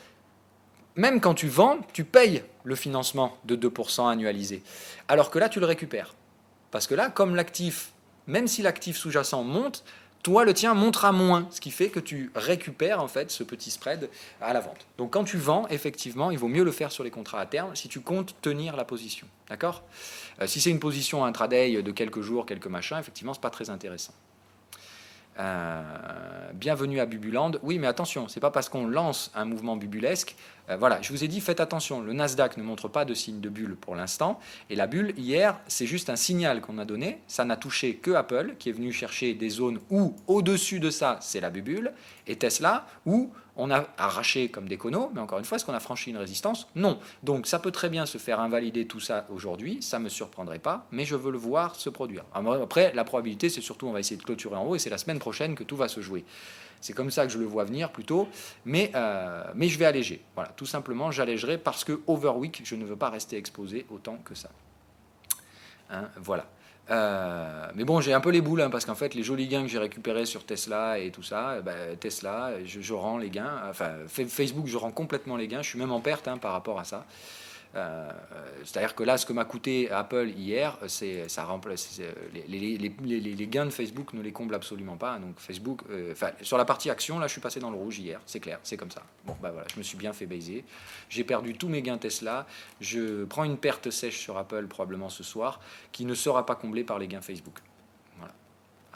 [SPEAKER 1] même quand tu vends, tu payes le financement de 2% annualisé. Alors que là, tu le récupères. Parce que là, comme l'actif, même si l'actif sous-jacent monte, toi, le tien montera moins, ce qui fait que tu récupères en fait ce petit spread à la vente. Donc quand tu vends, effectivement, il vaut mieux le faire sur les contrats à terme si tu comptes tenir la position. D'accord ? Si c'est une position intraday de quelques jours, quelques machins, effectivement, ce n'est pas très intéressant. Bienvenue à Bubuland. Oui, mais attention, c'est pas parce qu'on lance un mouvement bubulesque. Voilà, je vous ai dit, faites attention. Le Nasdaq ne montre pas de signe de bulle pour l'instant. Et la bulle, hier, c'est juste un signal qu'on a donné. Ça n'a touché que Apple, qui est venu chercher des zones où, au-dessus de ça, c'est la bulle. Et Tesla, où on a arraché comme des conneaux. Mais encore une fois, est-ce qu'on a franchi une résistance ? Non. Donc, ça peut très bien se faire invalider tout ça aujourd'hui. Ça ne me surprendrait pas, mais je veux le voir se produire. Après, la probabilité, c'est surtout, on va essayer de clôturer en haut, et c'est la semaine prochaine que tout va se jouer. C'est comme ça que je le vois venir plutôt, mais je vais alléger. Voilà, tout simplement, j'allégerai parce que overweek, je ne veux pas rester exposé autant que ça. Hein, voilà. Mais bon, j'ai un peu les boules, parce qu'en fait, les jolis gains que j'ai récupérés sur Tesla et tout ça, Tesla, je rends les gains. Enfin, Facebook, je rends complètement les gains. Je suis même en perte par rapport à ça. C'est-à-dire que là, ce que m'a coûté Apple hier, ça remplace les gains de Facebook ne les comblent absolument pas. Donc Facebook, sur la partie action, là, je suis passé dans le rouge hier. C'est clair, c'est comme ça. Bon, voilà, je me suis bien fait baiser. J'ai perdu tous mes gains Tesla. Je prends une perte sèche sur Apple probablement ce soir, qui ne sera pas comblée par les gains Facebook.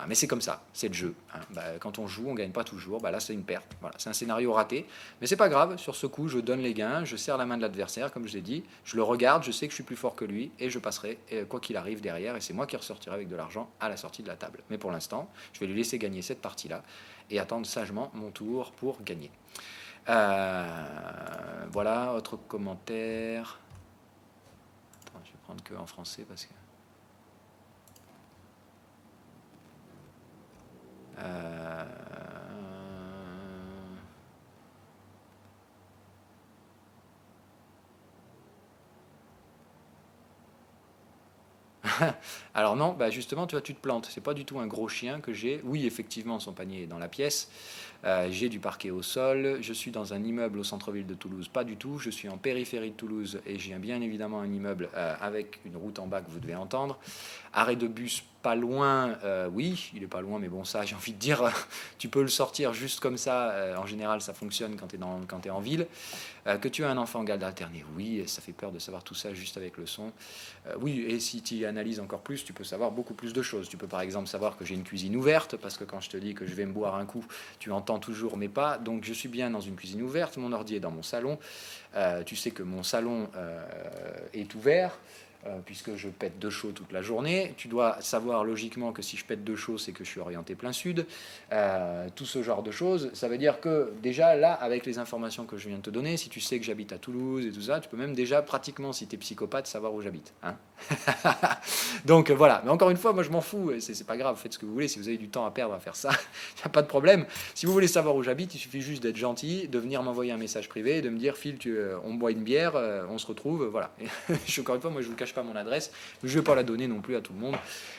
[SPEAKER 1] Mais c'est comme ça, c'est le jeu. Quand on joue, on ne gagne pas toujours. Là, c'est une perte. Voilà, c'est un scénario raté. Mais c'est pas grave. Sur ce coup, je donne les gains, je serre la main de l'adversaire, comme je l'ai dit. Je le regarde, je sais que je suis plus fort que lui et je passerai, quoi qu'il arrive, derrière. Et c'est moi qui ressortirai avec de l'argent à la sortie de la table. Mais pour l'instant, je vais lui laisser gagner cette partie-là et attendre sagement mon tour pour gagner. Voilà, autre commentaire. Attends, je vais prendre que en français parce que... Alors non, bah justement, tu vois, tu te plantes. C'est pas du tout un gros chien que j'ai. Oui, effectivement, son panier est dans la pièce. J'ai du parquet au sol. Je suis dans un immeuble au centre-ville de Toulouse. Pas du tout. Je suis en périphérie de Toulouse et j'ai bien évidemment un immeuble avec une route en bas que vous devez entendre. Arrêt de bus pas loin, oui, il est pas loin, mais bon, ça, j'ai envie de dire, tu peux le sortir juste comme ça. En général, ça fonctionne quand tu es en ville. Que tu as un enfant en garde alternée, oui, ça fait peur de savoir tout ça juste avec le son. Oui, et si tu analyses encore plus, tu peux savoir beaucoup plus de choses. Tu peux par exemple savoir que j'ai une cuisine ouverte, parce que quand je te dis que je vais me boire un coup, tu entends toujours mes pas. Donc je suis bien dans une cuisine ouverte, mon ordi est dans mon salon. Tu sais que mon salon est ouvert. Puisque je pète de chaud toute la journée. Tu dois savoir logiquement que si je pète de chaud, c'est que je suis orienté plein sud. Tout ce genre de choses. Ça veut dire que déjà, là, avec les informations que je viens de te donner, si tu sais que j'habite à Toulouse et tout ça, tu peux même déjà, pratiquement, si tu es psychopathe, savoir où j'habite. Hein. Donc voilà. Mais encore une fois, moi, je m'en fous. C'est pas grave, faites ce que vous voulez. Si vous avez du temps à perdre à faire ça, il n'y a pas de problème. Si vous voulez savoir où j'habite, il suffit juste d'être gentil, de venir m'envoyer un message privé, de me dire, Phil, on boit une bière, on se retrouve, voilà. Et encore une fois, moi, je vous cache pas mon adresse, je ne vais pas la donner non plus à tout le monde,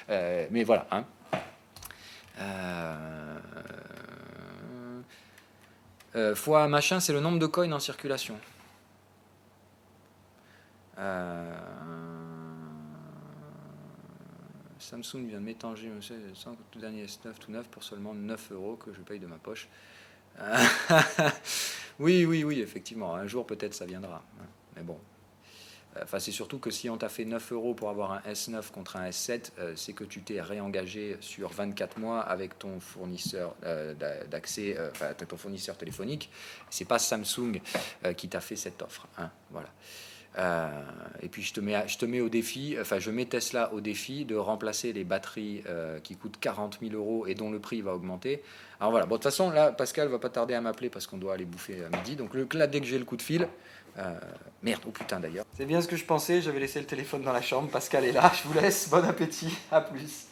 [SPEAKER 1] mais voilà. Hein. Fois machin, c'est le nombre de coins en circulation. Samsung vient de m'étanger tout dernier S9 tout neuf pour seulement 9 € que je paye de ma poche. Oui, effectivement, un jour peut-être ça viendra, hein. Mais bon. Enfin, c'est surtout que si on t'a fait 9 € pour avoir un S9 contre un S7, c'est que tu t'es réengagé sur 24 mois avec ton fournisseur d'accès, enfin ton fournisseur téléphonique. C'est pas Samsung qui t'a fait cette offre. Hein, voilà. Et puis je te mets au défi, enfin je mets Tesla au défi de remplacer les batteries qui coûtent 40 000 € et dont le prix va augmenter. Alors voilà, bon, de toute façon là Pascal va pas tarder à m'appeler parce qu'on doit aller bouffer à midi. Donc là dès que j'ai le coup de fil, merde, oh putain d'ailleurs. C'est bien ce que je pensais, j'avais laissé le téléphone dans la chambre, Pascal est là, je vous laisse, bon appétit, à plus.